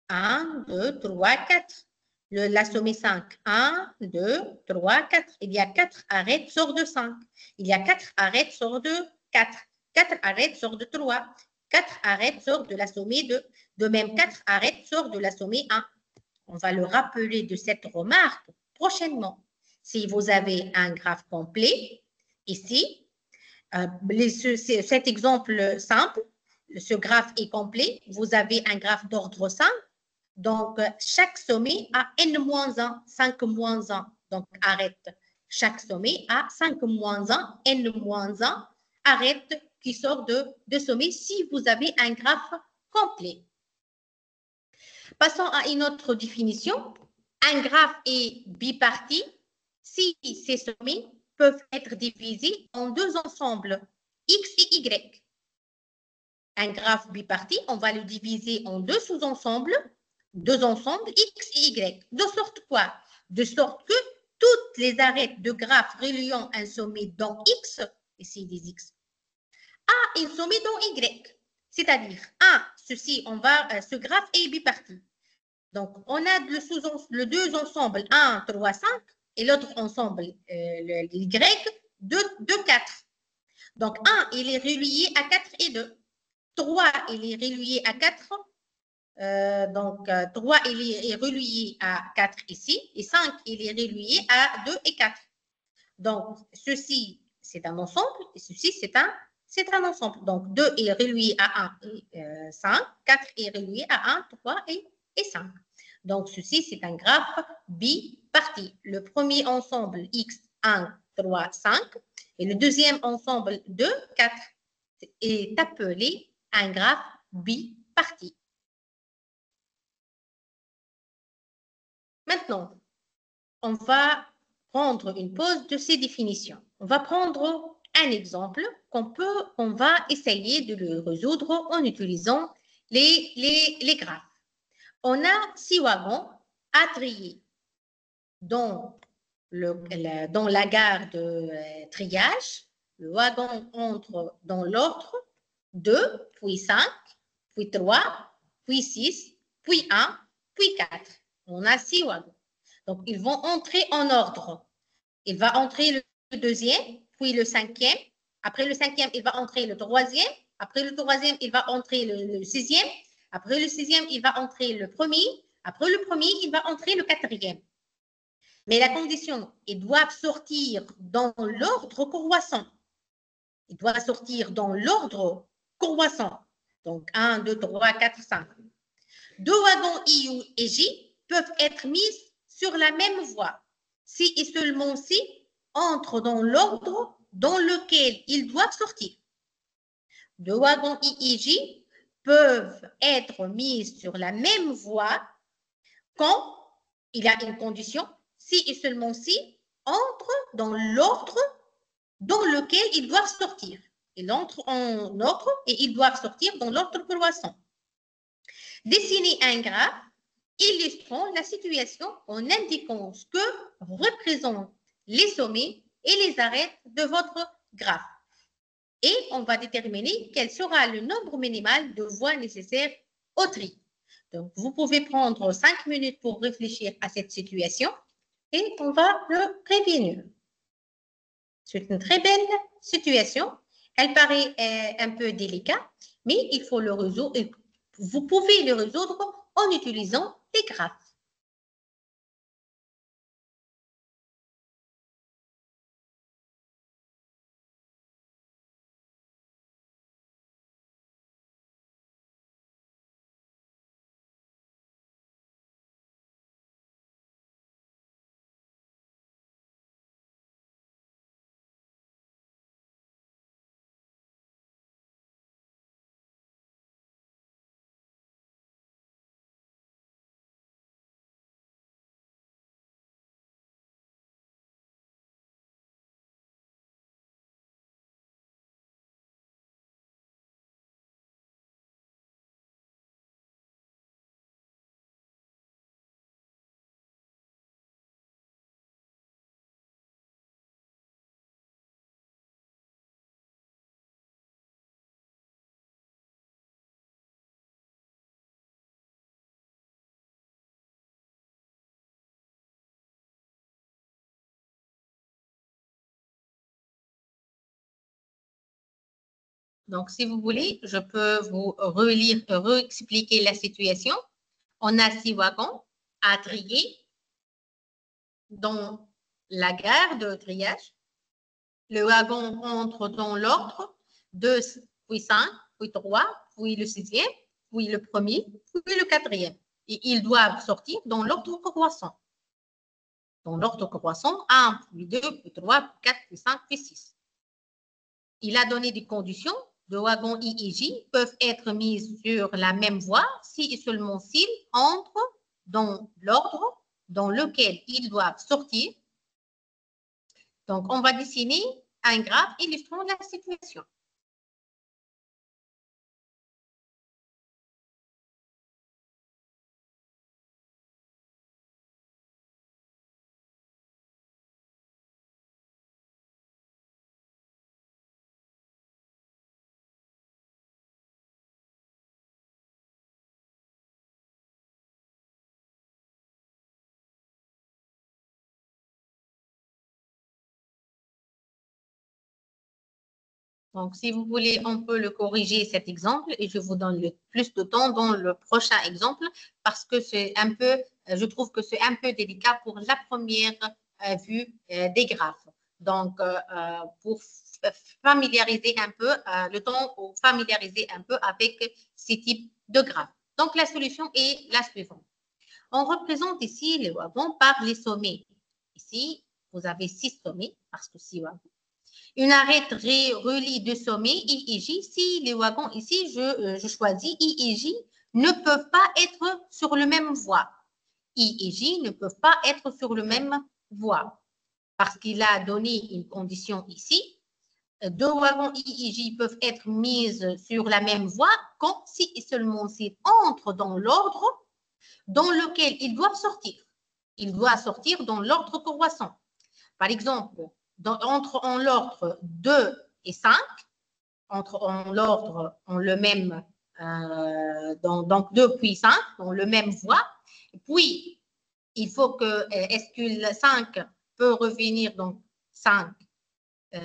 1, 2, 3, 4. La sommet 5. 1, 2, 3, 4. Il y a 4 arêtes sur de 5. Il y a 4 arêtes sur de 4. 4 arêtes sur de 3. 4 arêtes sur de la sommet 2. De même, 4 arêtes sur de la sommet 1. On va le rappeler de cette remarque prochainement. Si vous avez un graphe complet, ici, cet exemple simple, ce graphe est complet, vous avez un graphe d'ordre 5, donc chaque sommet a n-1, 5-1, donc arête. Chaque sommet a 5-1, n-1, arête qui sort de sommet si vous avez un graphe complet. Passons à une autre définition. Un graphe est bipartite si ces sommets peuvent être divisés en deux ensembles, X et Y. Un graphe bipartite, on va le diviser en deux sous-ensembles, deux ensembles X et Y. De sorte quoi? De sorte que toutes les arêtes de graphe reliant un sommet dans X, ici des X, a un sommet dans Y. C'est-à-dire, ce graphe est bipartite. Donc, on a le deux ensembles 1, 3, 5 et l'autre ensemble, le Y, 2, 4. Donc, 1, il est relié à 4 et 2. 3, il est relié à 4. 3, il est relié à 4 ici. Et 5, il est relié à 2 et 4. Donc, ceci, c'est un ensemble. Et ceci, c'est un ensemble. Donc, 2 est relié à 1 et 5. 4 est relié à 1, 3 et 5. Donc, ceci, c'est un graphe bipartite. Le premier ensemble, X, 1, 3, 5. Et le deuxième ensemble, 2, 4, est appelé un graphe bipartite. Maintenant, on va prendre une pause de ces définitions. On va prendre un exemple qu'on va essayer de le résoudre en utilisant les graphes. On a 6 wagons à trier dans la gare de triage. Le wagon entre dans l'ordre 2, puis 5, puis 3, puis 6, puis 1, puis 4. On a 6 wagons. Donc, ils vont entrer en ordre. Il va entrer le deuxième, puis le cinquième. Après le cinquième, il va entrer le troisième. Après le troisième, il va entrer le sixième. Après le sixième, il va entrer le premier. Après le premier, il va entrer le quatrième. Mais la condition, ils doivent sortir dans l'ordre croissant. Ils doivent sortir dans l'ordre croissant. Donc, 1, 2, 3, 4, 5. Deux wagons I et J peuvent être mis sur la même voie si et seulement si entrent dans l'ordre dans lequel ils doivent sortir. Deux wagons I et J peuvent être mis sur la même voie quand il y a une condition, si et seulement si entrent dans l'ordre dans lequel ils doivent sortir. Ils entrent en ordre et ils doivent sortir dans l'ordre croissant. Dessinez un graphe illustrant la situation en indiquant ce que représentent les sommets et les arêtes de votre graphe. Et on va déterminer quel sera le nombre minimal de voies nécessaires au tri. Donc, vous pouvez prendre 5 minutes pour réfléchir à cette situation et on va le prévenir. C'est une très belle situation. Elle paraît un peu délicate, mais il faut le résoudre. Vous pouvez le résoudre en utilisant les graphes. Donc, si vous voulez, je peux vous réexpliquer la situation. On a 6 wagons à trier dans la gare de triage. Le wagon entre dans l'ordre 2, puis 5, puis 3, puis le 6e, puis le premier, puis le 4e. Et ils doivent sortir dans l'ordre croissant. Dans l'ordre croissant, 1, puis 2, puis 3, puis 4, puis 5, puis 6. Il a donné des conditions. De wagons I et J peuvent être mis sur la même voie si et seulement s'ils entrent dans l'ordre dans lequel ils doivent sortir. Donc, on va dessiner un graphe illustrant la situation. Donc, si vous voulez, on peut le corriger cet exemple et je vous donne plus de temps dans le prochain exemple parce que c'est un peu, je trouve que c'est un peu délicat pour la première vue des graphes. Donc, pour familiariser un peu, le temps pour familiariser un peu avec ces types de graphes. Donc, la solution est la suivante. On représente ici les wagons par les sommets. Ici, vous avez 6 sommets parce que 6 wagons. Une arête relie deux sommets I et J. Si les wagons ici, je choisis I et J, ne peuvent pas être sur le même voie. I et J ne peuvent pas être sur le même voie parce qu'il a donné une condition ici. Deux wagons I et J peuvent être mis sur la même voie quand si et seulement s'ils entrent dans l'ordre dans lequel ils doivent sortir. Ils doivent sortir dans l'ordre croissant. Par exemple, entre en l'ordre 2 et 5, entre en l'ordre, en le même, donc 2 puis 5, dans le même voie. Puis, il faut que, est-ce que le 5 peut revenir, donc 5,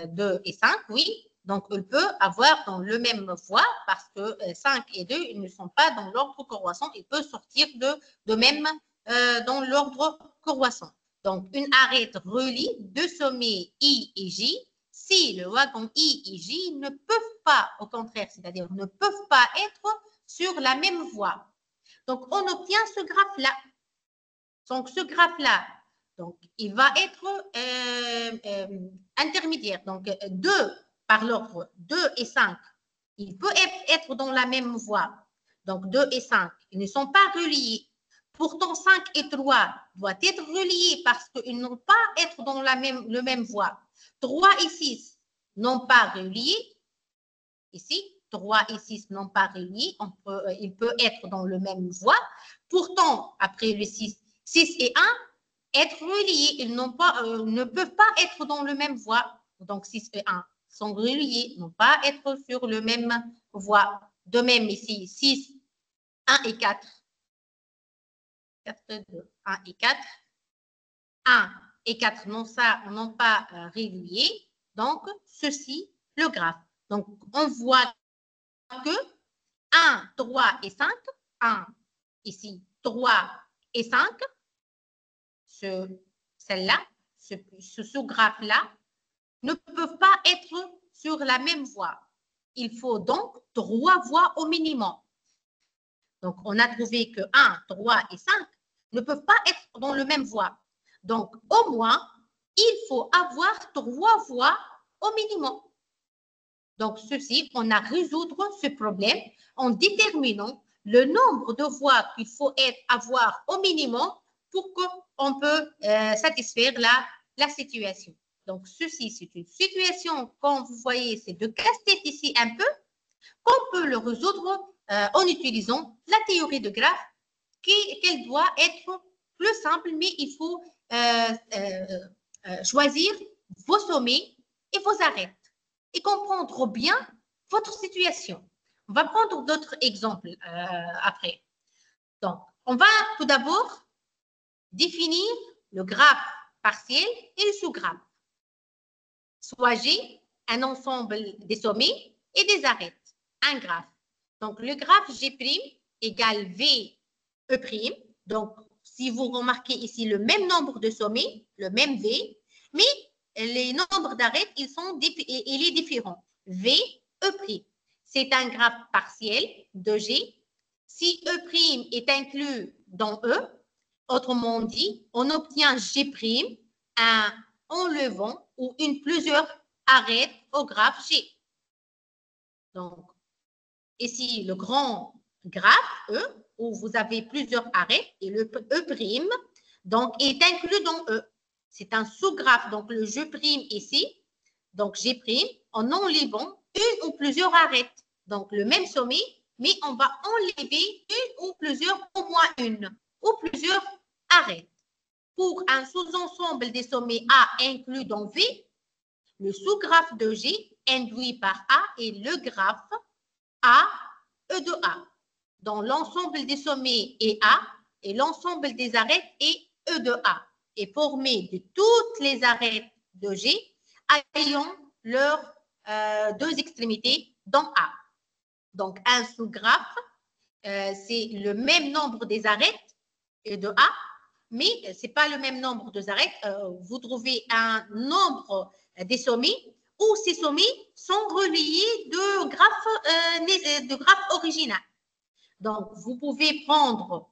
2 et 5, oui. Donc, il peut avoir dans le même voie parce que 5 et 2, ils ne sont pas dans l'ordre croissant. Il peut sortir de même dans l'ordre croissant. Donc, une arête relie deux sommets I et J. Si le wagon I et J ne peuvent pas, au contraire, c'est-à-dire ne peuvent pas être sur la même voie. Donc, on obtient ce graphe-là. Donc, ce graphe-là, donc, il va être intermédiaire. Donc, 2 par l'ordre 2 et 5, il peut être dans la même voie. Donc, 2 et 5, ils ne sont pas reliés. Pourtant, 5 et 3 doivent être reliés parce qu'ils n'ont pas être dans le même voie. 3 et 6 n'ont pas reliés. Ici, 3 et 6 n'ont pas reliés. Il peut être dans le même voie. Pourtant, après le 6, 6 et 1, être reliés, ils ne peuvent pas être dans le même voie. Donc, 6 et 1 sont reliés, n'ont pas être sur le même voie. De même ici, 6, 1 et 4. 4, 2, 1 et 4. 1 et 4 n'ont pas relié. Donc, ceci, le graphe. Donc, on voit que 1, 3 et 5, 1, ici, 3 et 5, celle-là, ce sous-graphe-là, ne peuvent pas être sur la même voie. Il faut donc 3 voies au minimum. Donc, on a trouvé que 1, 3 et 5 ne peuvent pas être dans le même voie. Donc, au moins, il faut avoir 3 voies au minimum. Donc, ceci, on a résoudre ce problème en déterminant le nombre de voies qu'il faut avoir au minimum pour qu'on peut satisfaire la situation. Donc, ceci, c'est une situation, comme vous voyez, c'est de casse-tête ici un peu, qu'on peut le résoudre en utilisant la théorie de graphe, qu'elle doit être plus simple, mais il faut choisir vos sommets et vos arêtes et comprendre bien votre situation. On va prendre d'autres exemples après. Donc, on va tout d'abord définir le graphe partiel et le sous-graphe. Soit G, un ensemble des sommets, et des arêtes. Un graphe. Donc, le graphe G' égale V E'. Donc, si vous remarquez ici le même nombre de sommets, le même V, mais les nombres d'arêtes, il est différent. V E'. C'est un graphe partiel de G. Si E' est inclus dans E, autrement dit, on obtient G' en enlevant ou plusieurs arêtes au graphe G. Donc, ici, le grand graphe E, où vous avez plusieurs arêtes, et le E', donc, est inclus dans E. C'est un sous-graphe, donc le G' ici, donc G', en enlevant une ou plusieurs arêtes. Donc, le même sommet, mais on va enlever une ou plusieurs, au moins une, ou plusieurs arêtes. Pour un sous-ensemble des sommets A inclus dans V, le sous-graphe de G induit par A est le graphe A, E de A. Dans l'ensemble des sommets est A et l'ensemble des arêtes est E de A. Est formé de toutes les arêtes de G ayant leurs deux extrémités dans A. Donc, un sous-graphe, c'est le même nombre des arêtes E de A, mais ce n'est pas le même nombre de arêtes. Vous trouvez un nombre des sommets où ces sommets sont reliés de graphe original. Donc, vous pouvez prendre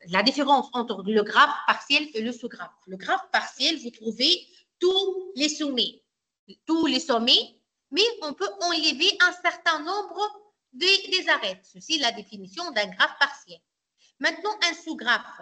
la différence entre le graphe partiel et le sous-graphe. Le graphe partiel, vous trouvez tous les sommets, mais on peut enlever un certain nombre des arêtes. Ceci est la définition d'un graphe partiel. Maintenant, un sous-graphe.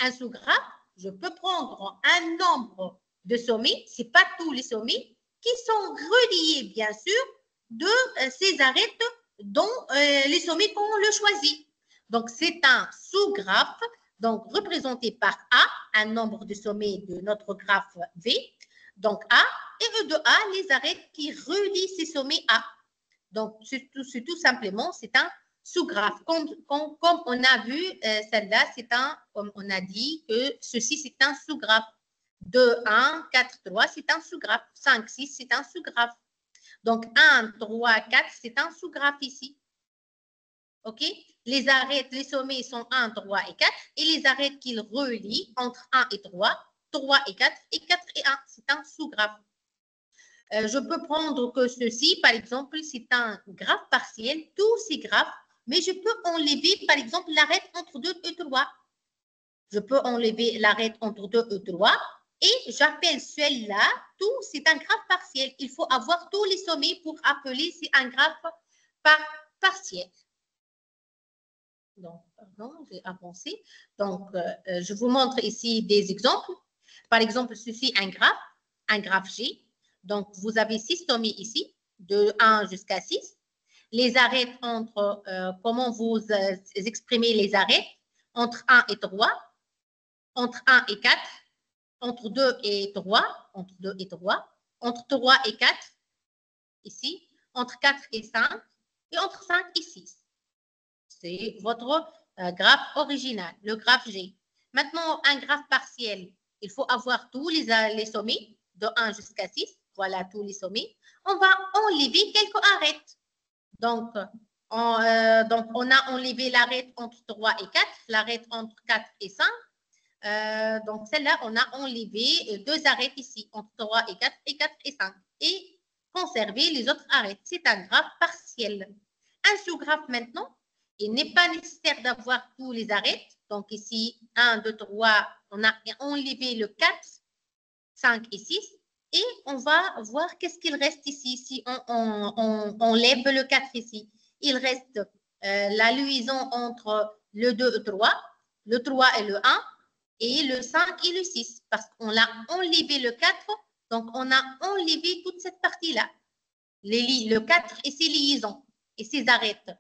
Un sous-graphe, je peux prendre un nombre de sommets, ce n'est pas tous les sommets, qui sont reliés, bien sûr, de ces arêtes dont les sommets qu'on le choisit. Donc, c'est un sous-graphe, donc représenté par A, un nombre de sommets de notre graphe V. Donc, A et E de A, les arêtes qui relient ces sommets A. Donc, c'est tout simplement, c'est un sous-graphe. Comme on a vu, celle-là, comme on a dit que ceci, c'est un sous-graphe. 2, 1, 4, 3, c'est un sous-graphe. 5, 6, c'est un sous-graphe. Donc, 1, 3, 4, c'est un sous-graphe ici. OK? Les arêtes, les sommets sont 1, 3 et 4. Et les arêtes qu'ils relient entre 1 et 3, 3 et 4 et 1, c'est un sous-graphe. Je peux prendre que ceci, par exemple, c'est un graphe partiel, tous ces graphes, mais je peux enlever, par exemple, l'arête entre 2 et 3. Je peux enlever l'arête entre 2 et 3 et j'appelle celle-là, tout, c'est un graphe partiel. Il faut avoir tous les sommets pour appeler, c'est un graphe partiel. Donc, pardon, j'ai avancé. Donc, je vous montre ici des exemples. Par exemple, ceci, un graphe G. Donc, vous avez 6 sommets ici, de 1 jusqu'à 6. Les arêtes entre, comment vous exprimez les arêtes? Entre 1 et 3, entre 1 et 4, entre 2 et 3, entre 2 et 3, entre 3 et 4, ici, entre 4 et 5, et entre 5 et 6. C'est votre graphe original, le graphe G. Maintenant, un graphe partiel, il faut avoir tous les sommets, de 1 jusqu'à 6. Voilà tous les sommets. On va enlever quelques arêtes. Donc, on a enlevé l'arête entre 3 et 4, l'arête entre 4 et 5. Donc, celle-là, on a enlevé 2 arêtes ici, entre 3 et 4, et 4 et 5. Et conserver les autres arêtes. C'est un graphe partiel. Un sous-graphe maintenant, il n'est pas nécessaire d'avoir tous les arêtes. Donc, ici, 1, 2, 3, on a enlevé le 4, 5 et 6. Et on va voir qu'est-ce qu'il reste ici. Si on enlève le 4 ici, il reste la liaison entre le 2 et le 3, le 3 et le 1, et le 5 et le 6. Parce qu'on a enlevé le 4, donc on a enlevé toute cette partie-là. Le 4 et ses liaisons et ses arêtes.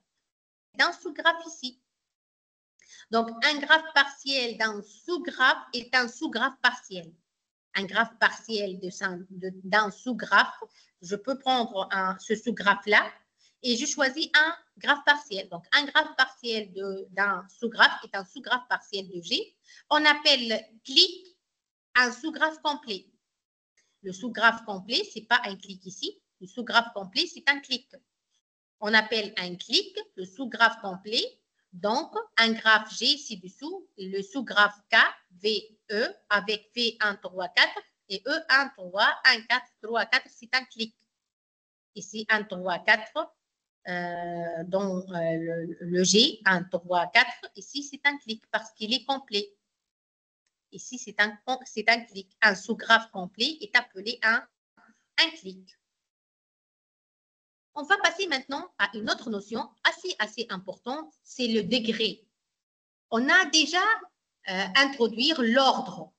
C'est un sous-graphe ici. Donc, un graphe partiel d'un sous-graphe est un sous-graphe partiel. Un graphe partiel d'un sous-graphe, je peux prendre ce sous-graphe-là et je choisis un graphe partiel. Donc, un graphe partiel d'un sous-graphe est un sous-graphe partiel de G. On appelle clic un sous-graphe complet. Le sous-graphe complet, ce n'est pas un clic ici. Le sous-graphe complet, c'est un clic. On appelle un clic le sous-graphe complet. Donc, un graphe G ci-dessous, le sous-graphe K, VE, avec V1, 3, 4, et E1, 3, 1, 4, 3, 4, c'est un clic. Ici, 1, 3, 4, dans le G, 1, 3, 4, ici, c'est un clic parce qu'il est complet. Ici, c'est un clic. Un sous-graphe complet est appelé un clic. On va passer maintenant à une autre notion assez importante, c'est le degré. On a déjà introduit l'ordre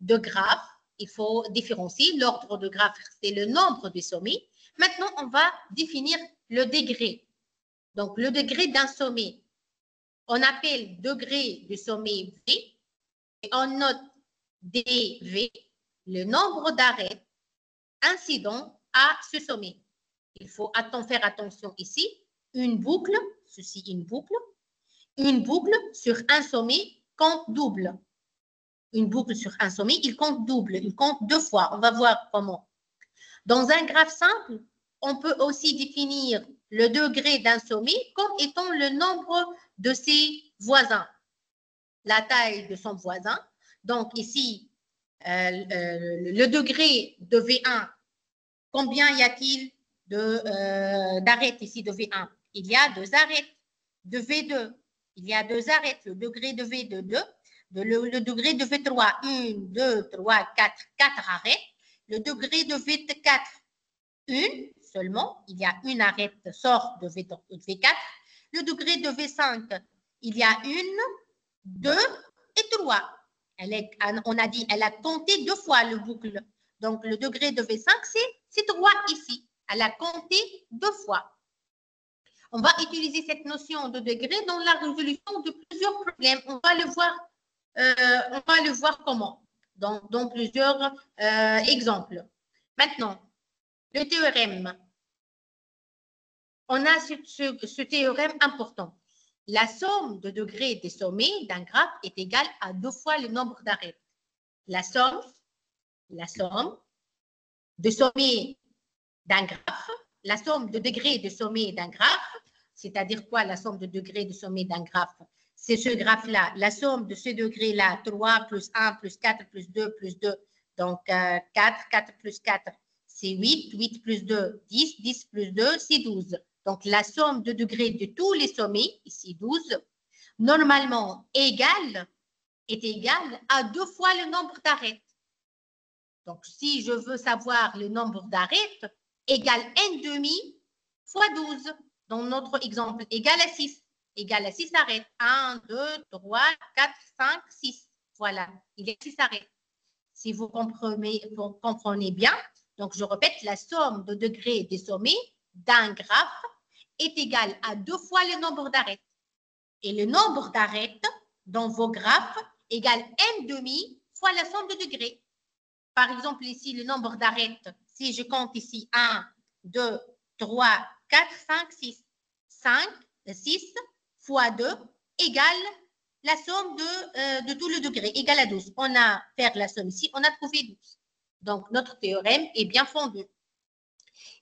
de graphes. Il faut différencier. L'ordre de graphes, c'est le nombre de sommets. Maintenant, on va définir le degré. Donc, le degré d'un sommet, on appelle degré du sommet V et on note dV, le nombre d'arêtes incidents à ce sommet. Il faut faire attention ici. Une boucle, ceci une boucle sur un sommet compte double. Une boucle sur un sommet, il compte double, il compte 2 fois. On va voir comment. Dans un graphe simple, on peut aussi définir le degré d'un sommet comme étant le nombre de ses voisins, la taille de son voisin. Donc ici, le degré de V1, combien y a-t-il d'arêtes ici de V1? Il y a 2 arêtes. De V2, il y a 2 arêtes. Le degré de V2, le degré de V3, 1, 2, 3, 4, 4 arêtes. Le degré de V4, 1 seulement. Il y a une arête sort de V4. Le degré de V5, il y a 1, 2 et 3. On a dit, elle a compté 2 fois le boucle. Donc, le degré de V5, c'est 3 ici. Elle a compté 2 fois. On va utiliser cette notion de degré dans la résolution de plusieurs problèmes. On va le voir comment, dans plusieurs exemples. Maintenant, le théorème. On a ce théorème important. La somme de degrés des sommets d'un graphe est égale à 2 fois le nombre d'arêtes. La somme de sommets d'un graphe, la somme de degrés de sommet d'un graphe, c'est-à-dire quoi la somme de degrés de sommet d'un graphe? C'est ce graphe-là, la somme de ce degré-là, 3 plus 1 plus 4 plus 2 plus 2, donc 4, 4 plus 4, c'est 8, 8 plus 2, 10, 10 plus 2, c'est 12. Donc la somme de degrés de tous les sommets, ici 12, normalement est égale à 2 fois le nombre d'arêtes. Donc si je veux savoir le nombre d'arêtes, égale n demi fois 12. Dans notre exemple, égale à 6. Égale à 6 arêtes. 1, 2, 3, 4, 5, 6. Voilà, il y a 6 arêtes. Si vous comprenez bien, donc je répète, la somme de degrés des sommets d'un graphe est égale à 2 fois le nombre d'arêtes. Et le nombre d'arêtes dans vos graphes égale n demi fois la somme de degrés. Par exemple, ici, le nombre d'arêtes, si je compte ici 1, 2, 3, 4, 5, 6. 5, 6 fois 2 égale la somme de tout le degré, égale à 12. On a fait la somme ici, on a trouvé 12. Donc, notre théorème est bien fondu.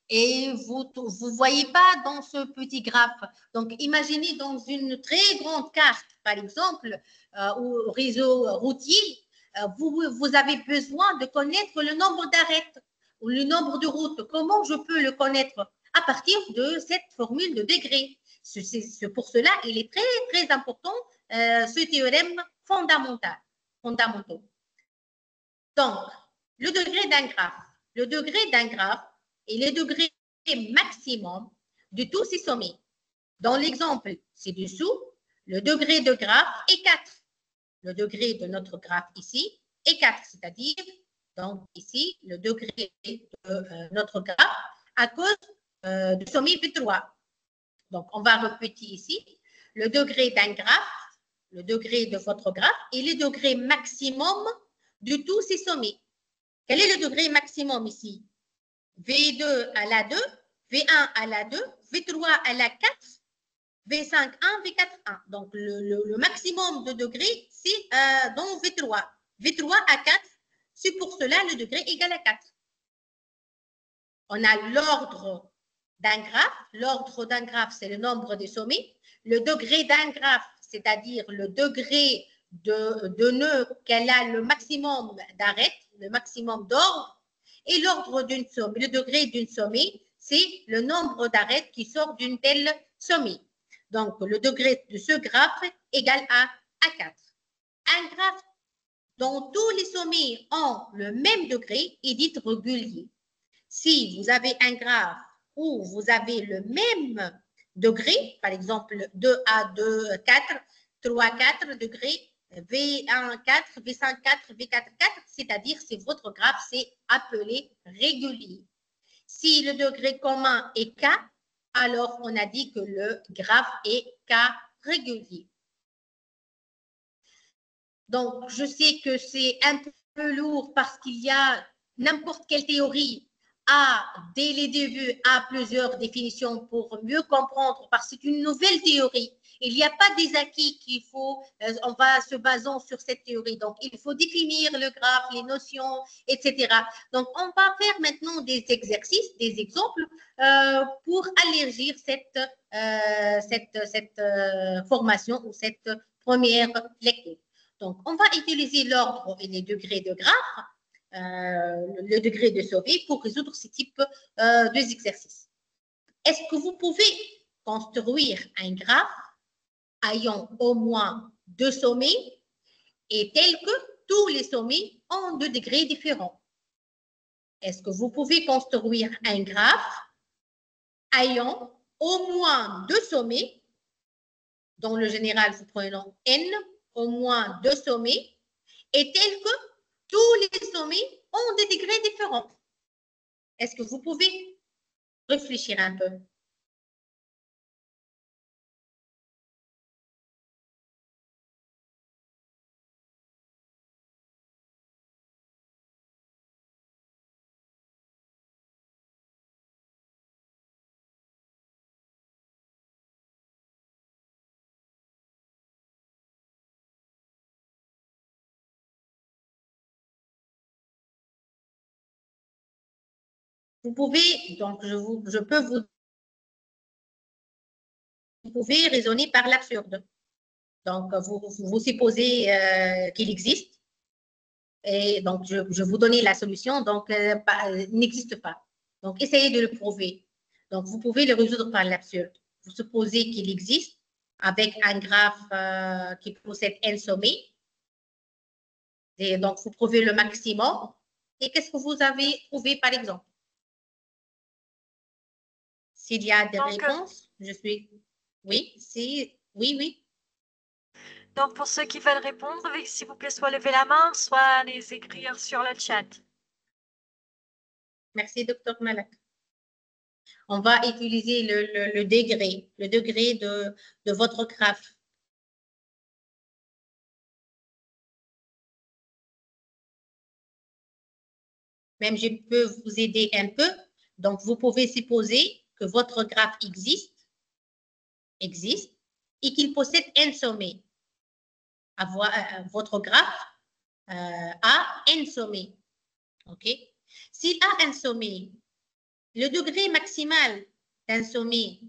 Et vous ne voyez pas dans ce petit graphe. Donc, imaginez dans une très grande carte, par exemple, au réseau routier, vous avez besoin de connaître le nombre d'arêtes ou le nombre de routes. Comment je peux le connaître? À partir de cette formule de degré. C'est pour cela, il est très, très important, ce théorème fondamental. Donc, le degré d'un graphe est le degré maximum de tous ces sommets. Dans l'exemple ci-dessous, le degré de graphe est 4. Le degré de notre graphe ici est 4, c'est-à-dire, donc ici, le degré de notre graphe à cause du sommet V3. Donc, on va répéter ici, le degré d'un graphe, le degré de votre graphe est le degré maximum de tous ces sommets. Quel est le degré maximum ici? V2 à la 2, V1 à la 2, V3 à la 4, V5, 1, V4, 1. Donc, le maximum de degrés, c'est dans V3. V3 à 4, c'est pour cela le degré égal à 4. on a l'ordre d'un graphe. L'ordre d'un graphe, c'est le nombre de sommets. Le degré d'un graphe, c'est-à-dire le degré de nœud qu'elle a le maximum d'arêtes, le maximum d'ordre. Et l'ordre d'une somme, le degré d'une sommet, c'est le nombre d'arêtes qui sort d'une telle sommet. Donc, le degré de ce graphe égale à 4. Un graphe dont tous les sommets ont le même degré est dit régulier. Si vous avez un graphe où vous avez le même degré, par exemple 2A, 2, 4, 3, 4 degrés, V1, 4, V5, 4, V4, 4, c'est-à-dire si votre graphe c'est appelé régulier. Si le degré commun est K, alors on a dit que le graphe est K régulier. Donc, je sais que c'est un peu lourd parce qu'il y a n'importe quelle théorie a, dès les débuts, a plusieurs définitions pour mieux comprendre parce que c'est une nouvelle théorie. Il n'y a pas des acquis qu'il faut, on va se basant sur cette théorie. Donc, il faut définir le graphe, les notions, etc. Donc, on va faire maintenant des exercices, des exemples pour allergir cette formation ou cette première lecture. Donc, on va utiliser l'ordre et les degrés de graphe, le degré de sauvé pour résoudre ce type d'exercice. Est-ce que vous pouvez construire un graphe ayant au moins 2 sommets et tel que tous les sommets ont 2 degrés différents? Est-ce que vous pouvez construire un graphe ayant au moins 2 sommets, dans le général, vous prenez n, au moins 2 sommets, et tel que tous les sommets ont des degrés différents? Est-ce que vous pouvez réfléchir un peu? Vous pouvez, donc je peux vous pouvez raisonner par l'absurde. Donc, vous supposez qu'il existe et donc je vous donne la solution, donc n'existe pas. Donc, essayez de le prouver. Donc, vous pouvez le résoudre par l'absurde. Vous supposez qu'il existe avec un graphe qui possède n sommets. Et donc, vous prouvez le maximum. Et qu'est-ce que vous avez trouvé, par exemple? S'il y a des réponses, je suis... Oui, si... Oui, oui. Donc, pour ceux qui veulent répondre, s'il vous plaît, soit lever la main, soit les écrire sur le chat. Merci, Dr. Malak. On va utiliser le degré de votre graphe. Même je peux vous aider un peu. Donc, vous pouvez supposer que votre graphe existe et qu'il possède un sommet. Votre graphe a un sommet. OK? S'il a un sommet, le degré maximal d'un sommet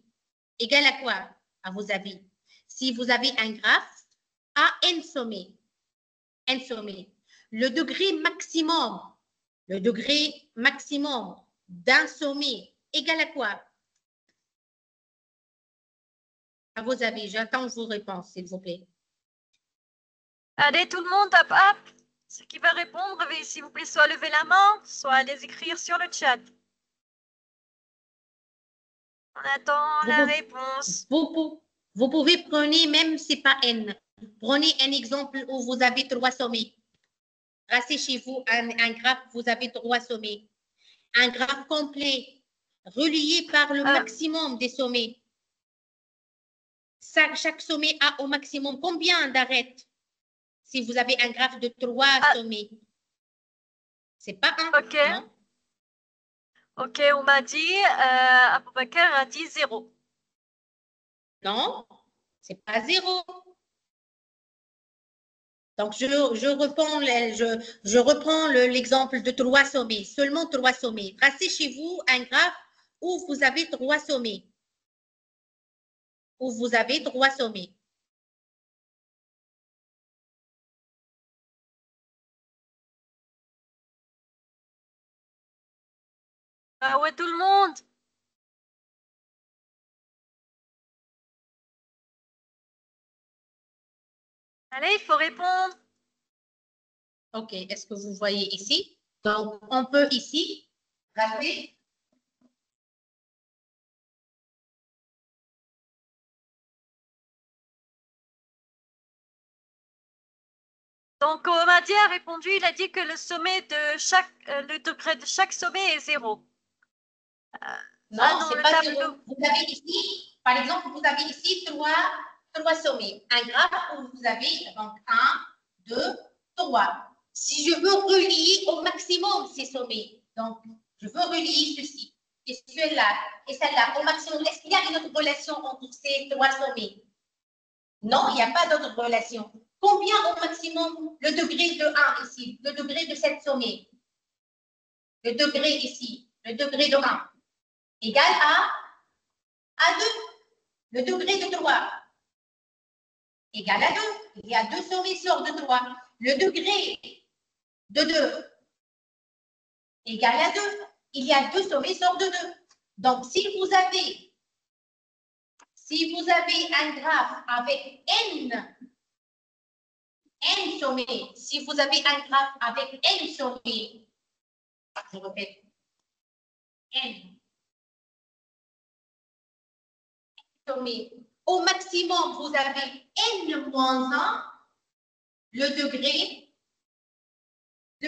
égale à quoi, à vos avis? Si vous avez un graphe à n sommets, le degré maximum d'un sommet égale à quoi? À vos avis, j'attends vos réponses, s'il vous plaît. Allez, tout le monde, hop, hop. Ceux qui veulent répondre, s'il vous plaît, soit lever la main, soit les écrire sur le chat. On attend la réponse. Vous pouvez prendre, même si ce n'est pas n, prenez un exemple où vous avez 3 sommets. Racez chez vous un graphe, vous avez 3 sommets. Un graphe complet, relié par le maximum des sommets. Chaque sommet a au maximum combien d'arêtes? Si vous avez un graphe de 3 sommets. C'est pas un, OK. non? OK, on m'a dit, Aboubakar a dit 0. Non, c'est pas 0. Donc, je reprends l'exemple de 3 sommets, seulement 3 sommets. Tracez chez vous un graphe où vous avez 3 sommets. Où vous avez 3 sommets. Ah ouais, tout le monde. Allez, il faut répondre. OK, est-ce que vous voyez ici? Donc, on peut ici rappeler. Donc, Omadi a répondu, il a dit que le sommet de le degré de chaque sommet est 0. Non, c'est pas tableau. 0. Vous avez ici, par exemple, vous avez ici 3 sommets. Un graphe où vous avez donc 1, 2, 3. Si je veux relier au maximum ces sommets, donc je veux relier ceci et celui-là et celle-là au maximum, est-ce qu'il y a une autre relation entre ces 3 sommets? Non, il n'y a pas d'autre relation. Combien au maximum le degré de 1 ici, le degré de cette sommet? Le degré ici, le degré de 1 égal à 2. Le degré de 3 égale à 2. Il y a 2 sommets sur de 3. Le degré de 2 égale à 2. Il y a 2 sommets sur de 2. Donc, si vous avez un graphe avec n sommets, si vous avez un graphe avec n sommets, je répète, n sommets, au maximum, vous avez n-1, le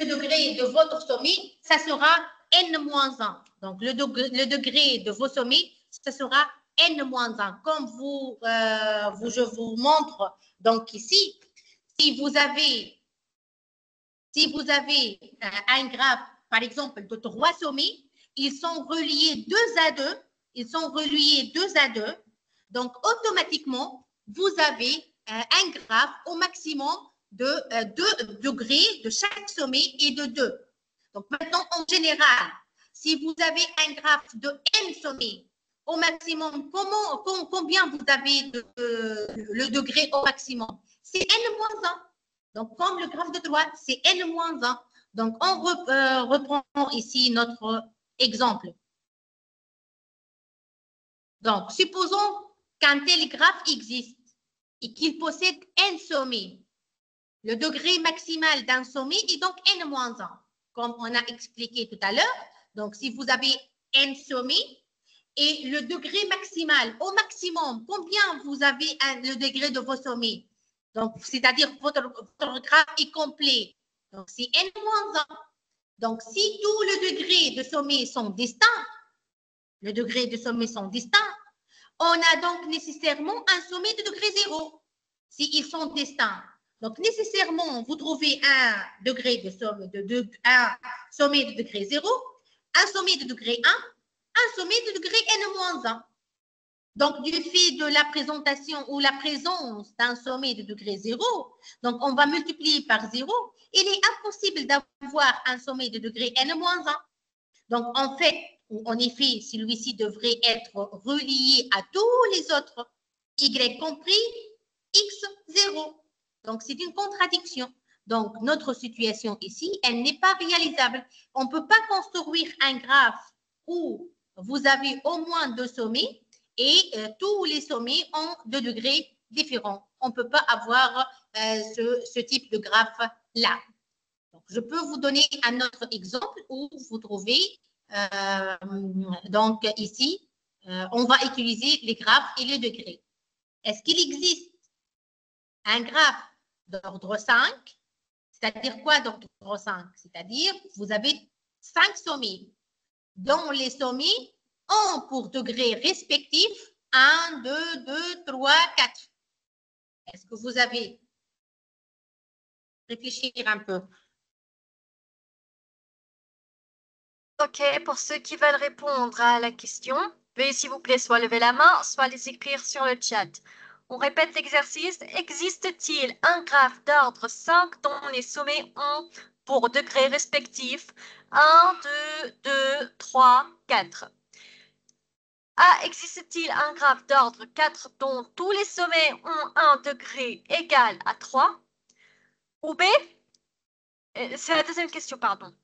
degré de votre sommet, ça sera n-1. Donc, le degré de vos sommets, ça sera n-1. Comme je vous montre donc ici, si vous avez un graphe, par exemple, de 3 sommets, ils sont reliés 2 à 2. Ils sont reliés 2 à 2. Donc, automatiquement, vous avez un graphe au maximum de 2 degrés de chaque sommet et de 2. Donc, maintenant, en général, si vous avez un graphe de n sommets, au maximum, combien vous avez le degré au maximum? C'est n-1. Donc, comme le graphe de 3, c'est n-1. Donc, on reprend ici notre exemple. Donc, supposons qu'un tel graphe existe et qu'il possède n sommets. Le degré maximal d'un sommet est donc n-1, comme on a expliqué tout à l'heure. Donc, si vous avez n sommets et le degré maximal, au maximum, combien vous avez le degré de vos sommets? Donc, c'est-à-dire votre graphe est complet. Donc, c'est n-1. Donc, si tous les degrés de sommet sont distincts, on a donc nécessairement un sommet de degré 0, s'ils sont distincts. Donc, nécessairement, vous trouvez un sommet de degré 0, un sommet de degré 1, un sommet de degré n-1. Donc, du fait de la présentation ou la présence d'un sommet de degré 0, donc on va multiplier par 0, il est impossible d'avoir un sommet de degré n-1. Donc, en effet, celui-ci devrait être relié à tous les autres, y compris x0. Donc, c'est une contradiction. Donc, notre situation ici, elle n'est pas réalisable. On ne peut pas construire un graphe où vous avez au moins 2 sommets et tous les sommets ont 2 degrés différents. On ne peut pas avoir ce type de graphe-là. Je peux vous donner un autre exemple où vous trouvez, donc ici, on va utiliser les graphes et les degrés. Est-ce qu'il existe un graphe d'ordre 5? C'est-à-dire quoi d'ordre 5? C'est-à-dire, vous avez 5 sommets, dont les sommets ont pour degrés respectifs 1, 2, 2, 3, 4. Est-ce que vous avez réfléchir un peu? Ok, pour ceux qui veulent répondre à la question, veuillez s'il vous plaît soit lever la main, soit les écrire sur le chat. On répète l'exercice. Existe-t-il un graphe d'ordre 5 dont les sommets ont pour degrés respectifs 1, 2, 2, 3, 4? A. Existe-t-il un graphe d'ordre 4 dont tous les sommets ont un degré égal à 3? Ou B. C'est la deuxième question, pardon.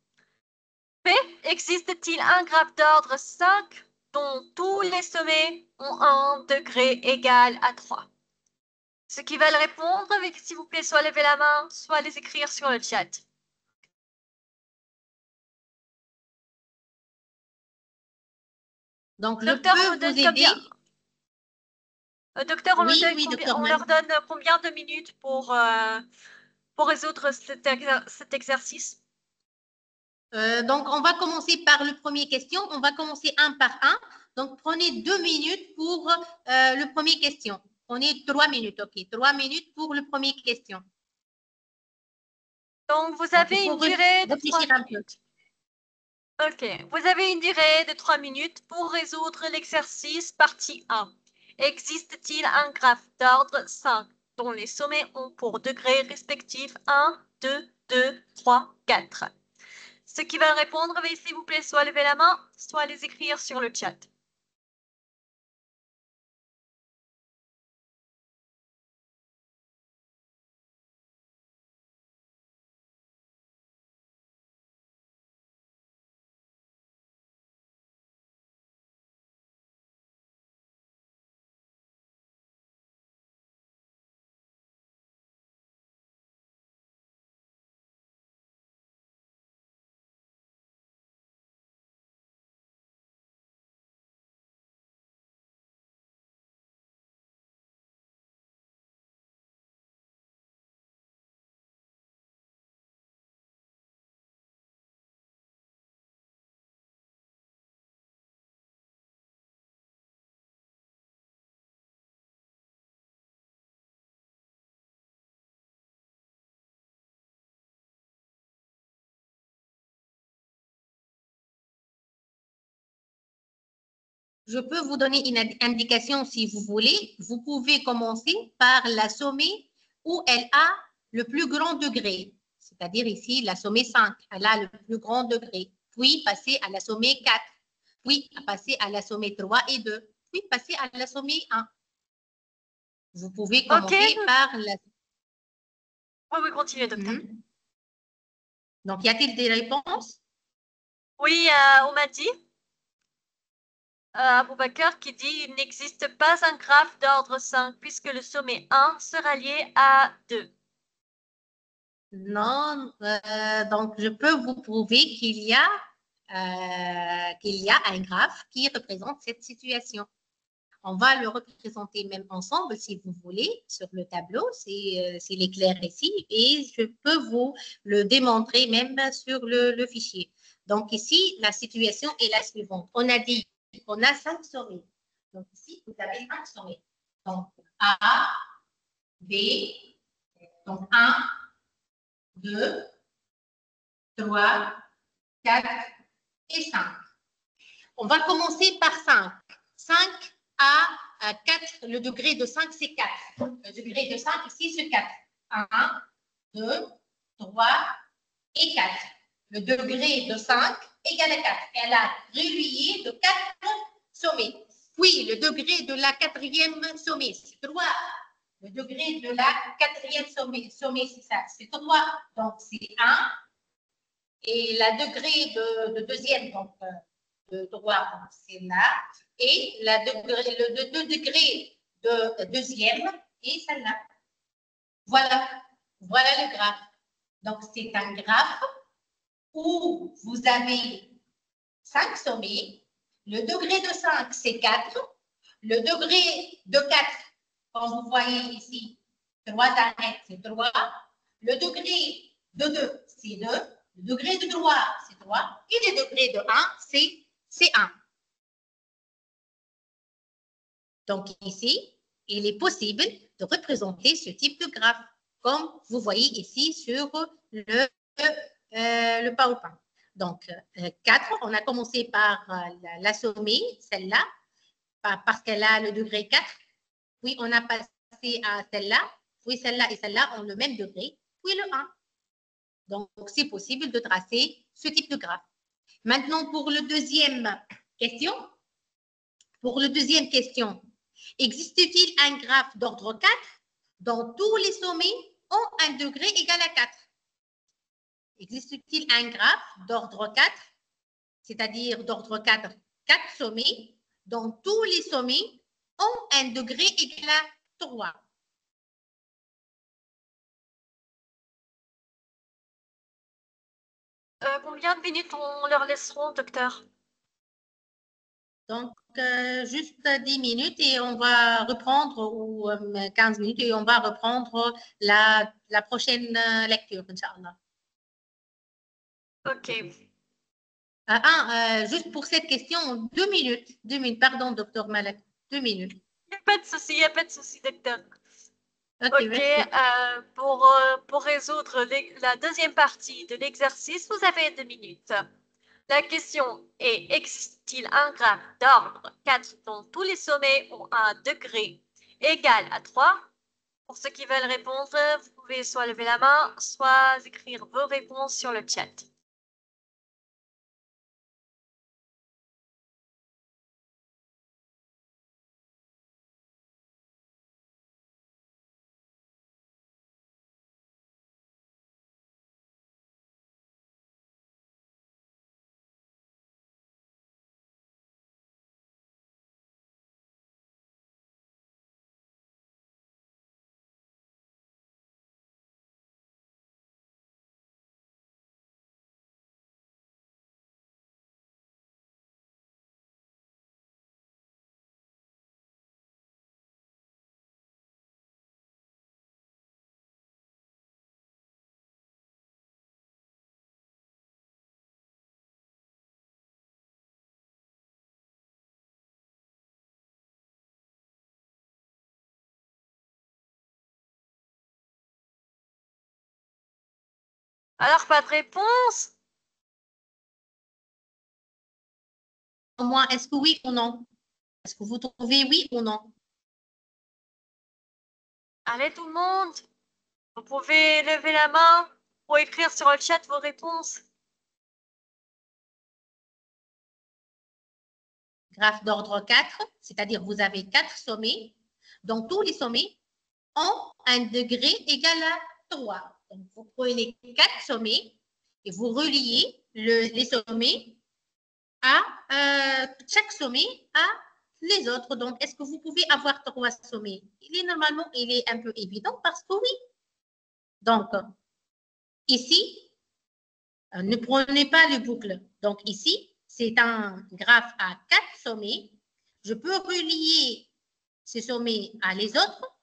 B. Existe-t-il un graphe d'ordre 5 dont tous les sommets ont un degré égal à 3? Ceux qui veulent répondre, veuillez s'il vous plaît soit lever la main, soit les écrire sur le chat. Donc, Docteur, je peux vous aider. Docteur, on, Oui, on leur donne combien de minutes pour résoudre cet exercice? Donc, on va commencer par le premier question. On va commencer un par un. Donc, prenez 2 minutes pour le premier question. Prenez 3 minutes, OK. 3 minutes pour le premier question. Donc, vous avez une durée de 3 minutes. OK. Vous avez une durée de 3 minutes pour résoudre l'exercice partie 1. Existe-t-il un graphe d'ordre 5 dont les sommets ont pour degrés respectifs 1, 2, 2, 3, 4? Ceux qui veulent répondre, veuillez s'il vous plaît soit lever la main, soit les écrire sur le chat. Je peux vous donner une indication si vous voulez. Vous pouvez commencer par la sommet où elle a le plus grand degré. C'est-à-dire ici, la sommet 5, elle a le plus grand degré. Puis passer à la sommet 4. Puis passer à la sommet 3 et 2. Puis passer à la sommet 1. Vous pouvez commencer par la... Oui, continuez, docteur. Donc, y a-t-il des réponses? Oui, on m'a dit, Aboubakar qui dit il n'existe pas un graphe d'ordre 5 puisque le sommet 1 sera lié à 2. Non, donc je peux vous prouver qu'il y a un graphe qui représente cette situation. On va le représenter même ensemble si vous voulez sur le tableau, s'il est clair ici, et je peux vous le démontrer même sur le fichier. Donc ici, la situation est la suivante. On a dit qu'on a 5 sommets. Donc ici, vous avez 5 sommets. Donc A, B, donc 1, 2, 3, 4 et 5. On va commencer par 5. 5 à 4, le degré de 5, c'est 4. Le degré de 5, ici, c'est 4. 1, 2, 3 et 4. Le degré de 5 égale à 4. Elle a relié de 4 sommets. Puis, le degré de la quatrième sommet, c'est 3. Le degré de la quatrième sommet c'est ça, c'est 3. Donc, c'est 1. Et la degré de deuxième, donc de droit, c'est là. Et le 2 degrés de deuxième est celle-là. Voilà. Voilà le graphe. Donc, c'est un graphe où vous avez 5 sommets. Le degré de 5, c'est 4. Le degré de 4, comme vous voyez ici, 3 arêtes, c'est 3. Le degré de 2, c'est 2. Le degré de 3, c'est 3. Et le degré de 1, c'est 1. Donc ici, il est possible de représenter ce type de graphe, comme vous voyez ici sur le PowerPoint. Donc, 4, on a commencé par la sommet, celle-là, parce qu'elle a le degré 4. Puis, on a passé passer à celle-là, puis celle-là et celle-là ont le même degré, puis le 1. Donc, c'est possible de tracer ce type de graphe. Maintenant, pour le deuxième question, existe-t-il un graphe d'ordre 4 dont tous les sommets ont un degré égal à 4? Existe-t-il un graphe d'ordre 4, c'est-à-dire d'ordre 4, 4 sommets, dont tous les sommets ont un degré égal à 3? Combien de minutes on leur laisseront, docteur? Donc, juste 10 minutes et on va reprendre, ou 15 minutes, et on va reprendre la prochaine lecture, Inch'Allah. Ok. Juste pour cette question, 2 minutes. 2 minutes, pardon, docteur Malak. 2 minutes. Il n'y a pas de souci, docteur. Ok, merci. Pour résoudre la deuxième partie de l'exercice, vous avez 2 minutes. La question est, existe-t-il un graphe d'ordre 4 dont tous les sommets ont un degré égal à 3? Pour ceux qui veulent répondre, vous pouvez soit lever la main, soit écrire vos réponses sur le chat. Alors, pas de réponse? Au moins, est-ce que oui ou non? Est-ce que vous trouvez oui ou non? Allez tout le monde, vous pouvez lever la main ou écrire sur le chat vos réponses. Graphe d'ordre 4, c'est-à-dire vous avez 4 sommets, donc tous les sommets ont un degré égal à 3. Donc, vous prenez 4 sommets et vous reliez les sommets à chaque sommet à les autres. Donc, est-ce que vous pouvez avoir 3 sommets? Normalement, il est un peu évident parce que oui. Donc, ici, ne prenez pas les boucles. Donc, ici, c'est un graphe à 4 sommets. Je peux relier ces sommets à les autres,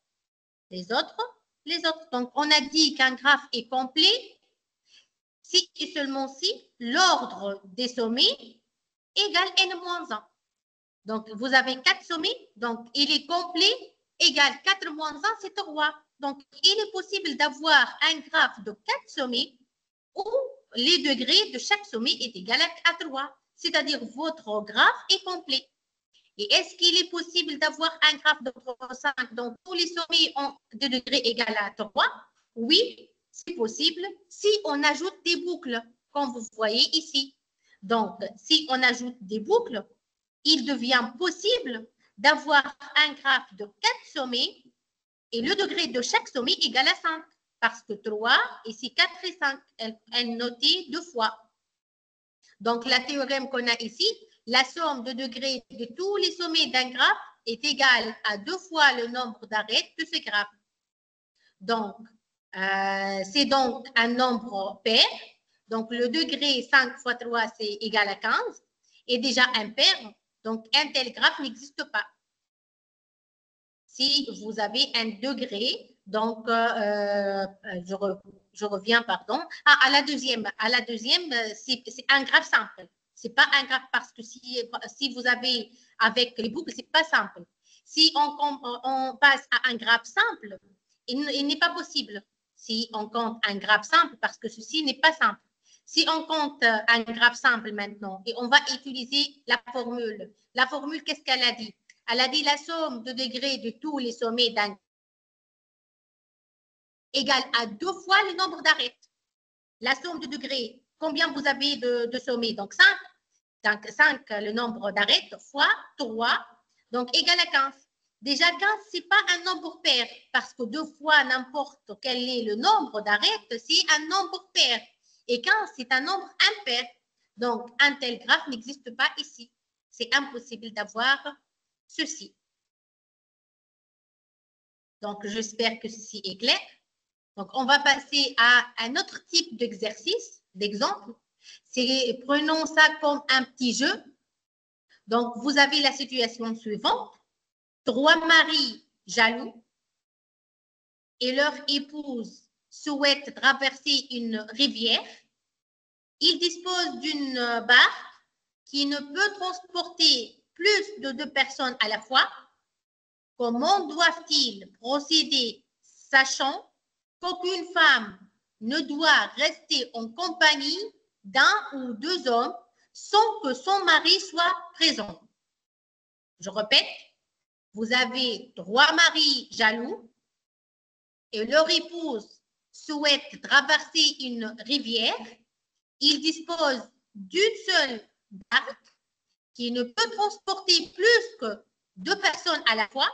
les autres, les autres. Donc, on a dit qu'un graphe est complet si et seulement si l'ordre des sommets égale n-1. Donc, vous avez 4 sommets, donc il est complet, égale 4 moins 1, c'est 3. Donc, il est possible d'avoir un graphe de 4 sommets où les degrés de chaque sommet est égal à 3. C'est-à-dire, votre graphe est complet. Et est-ce qu'il est possible d'avoir un graphe de 5 dont tous les sommets ont de degrés égal à 3? Oui, c'est possible si on ajoute des boucles, comme vous voyez ici. Donc, si on ajoute des boucles, il devient possible d'avoir un graphe de 4 sommets et le degré de chaque sommet égal à 5. Parce que 3, ici 4 et 5, elle est notée 2 fois. Donc, la théorème qu'on a ici, la somme de degrés de tous les sommets d'un graphe est égale à 2 fois le nombre d'arêtes de ce graphe. Donc, c'est donc un nombre pair. Donc, le degré 5 fois 3, c'est égal à 15. Et déjà un pair, donc un tel graphe n'existe pas. Si vous avez un degré, donc je reviens, pardon. À la deuxième, c'est un graphe simple. C'est pas un graphe parce que si vous avez avec les boucles, c'est pas simple. Si on passe à un graphe simple, il n'est pas possible. Si on compte un graphe simple, parce que ceci n'est pas simple. Si on compte un graphe simple maintenant et on va utiliser la formule. La formule, qu'est-ce qu'elle a dit? Elle a dit la somme de degrés de tous les sommets d'un égale à 2 fois le nombre d'arêtes. La somme de degrés, combien vous avez de sommets? Donc 5. Donc 5, le nombre d'arêtes, fois 3, donc égal à 15. Déjà, 15, ce n'est pas un nombre pair, parce que 2 fois n'importe quel est le nombre d'arêtes, c'est un nombre pair. Et 15, c'est un nombre impair. Donc, un tel graphe n'existe pas ici. C'est impossible d'avoir ceci. Donc, j'espère que ceci est clair. Donc, on va passer à un autre type d'exercice, d'exemple. Prenons ça comme un petit jeu. Donc, vous avez la situation suivante. 3 maris jaloux et leur épouse souhaitent traverser une rivière. Ils disposent d'une barque qui ne peut transporter plus de 2 personnes à la fois. Comment doivent-ils procéder, sachant qu'aucune femme ne doit rester en compagnie d'un ou 2 hommes sans que son mari soit présent? Je répète, vous avez 3 maris jaloux et leur épouse souhaite traverser une rivière. Ils disposent d'une seule barque qui ne peut transporter plus que 2 personnes à la fois.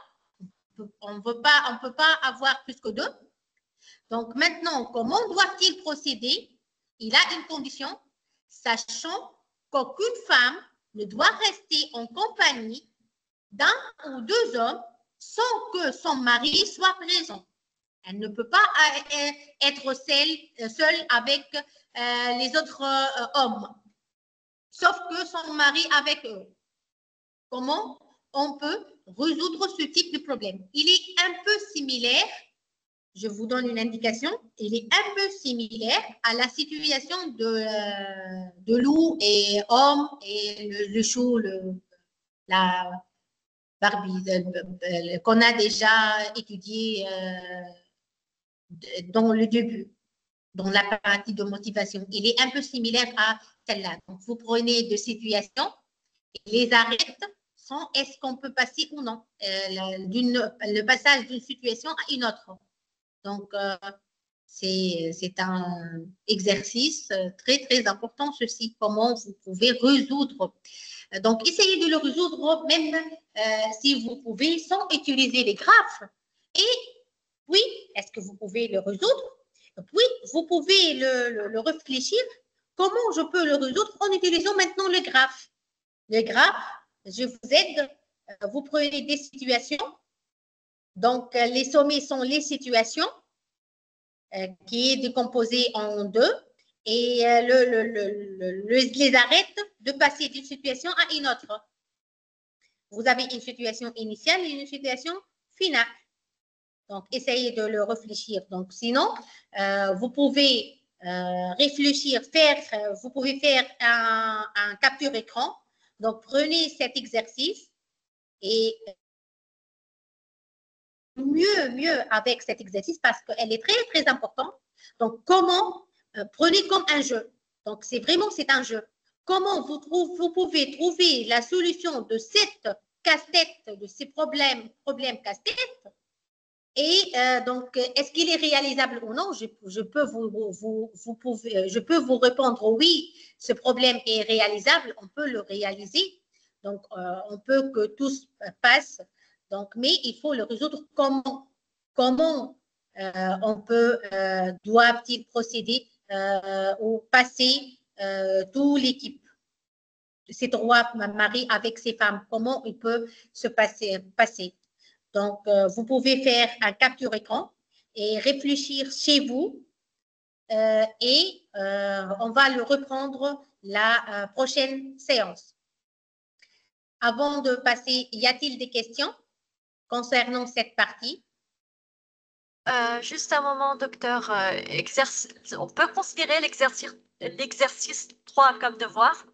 On ne peut pas avoir plus que 2. Donc maintenant, comment doit-il procéder? Il a une condition, sachant qu'aucune femme ne doit rester en compagnie d'un ou 2 hommes sans que son mari soit présent. Elle ne peut pas être seule avec les autres hommes, sauf que son mari avec eux. Comment on peut résoudre ce type de problème? Il est un peu similaire, je vous donne une indication, il est un peu similaire à la situation de loup et homme et le chou, la Barbie, qu'on a déjà étudié dans le début, dans la partie de motivation. Il est un peu similaire à celle-là. Donc, vous prenez deux situations et les arêtes sont est-ce qu'on peut passer ou non, le passage d'une situation à une autre. Donc, c'est un exercice très, très important, ceci, comment vous pouvez résoudre. Donc, essayez de le résoudre même si vous pouvez sans utiliser les graphes. Et oui, est-ce que vous pouvez le résoudre? Oui, vous pouvez le réfléchir. Comment je peux le résoudre en utilisant maintenant le graphe? Le graphe, je vous aide. Vous prenez des situations. Donc, les sommets sont les situations qui est décomposé en 2 et les arrête de passer d'une situation à une autre. Vous avez une situation initiale et une situation finale. Donc, essayez de le réfléchir. Donc, sinon, vous pouvez réfléchir, vous pouvez faire un capture écran. Donc, prenez cet exercice et mieux avec cet exercice parce qu'elle est très, très importante. Donc, comment, prenez comme un jeu. Donc, c'est un jeu. Comment vous pouvez trouver la solution de cette casse-tête, de ces problèmes casse-tête. Et donc, est-ce qu'il est réalisable ou non? Je peux vous répondre oui, ce problème est réalisable, on peut le réaliser. Donc, on peut que tout passe. Donc, mais il faut le résoudre comment? Comment doivent-ils procéder ou passer toute l'équipe? Ces 3 maris avec ces femmes, comment il peut se passer? Donc, vous pouvez faire un capture écran et réfléchir chez vous et on va le reprendre la prochaine séance. Avant de passer, y a-t-il des questions concernant cette partie? Juste un moment, docteur. On peut considérer l'exercice 3 comme devoir?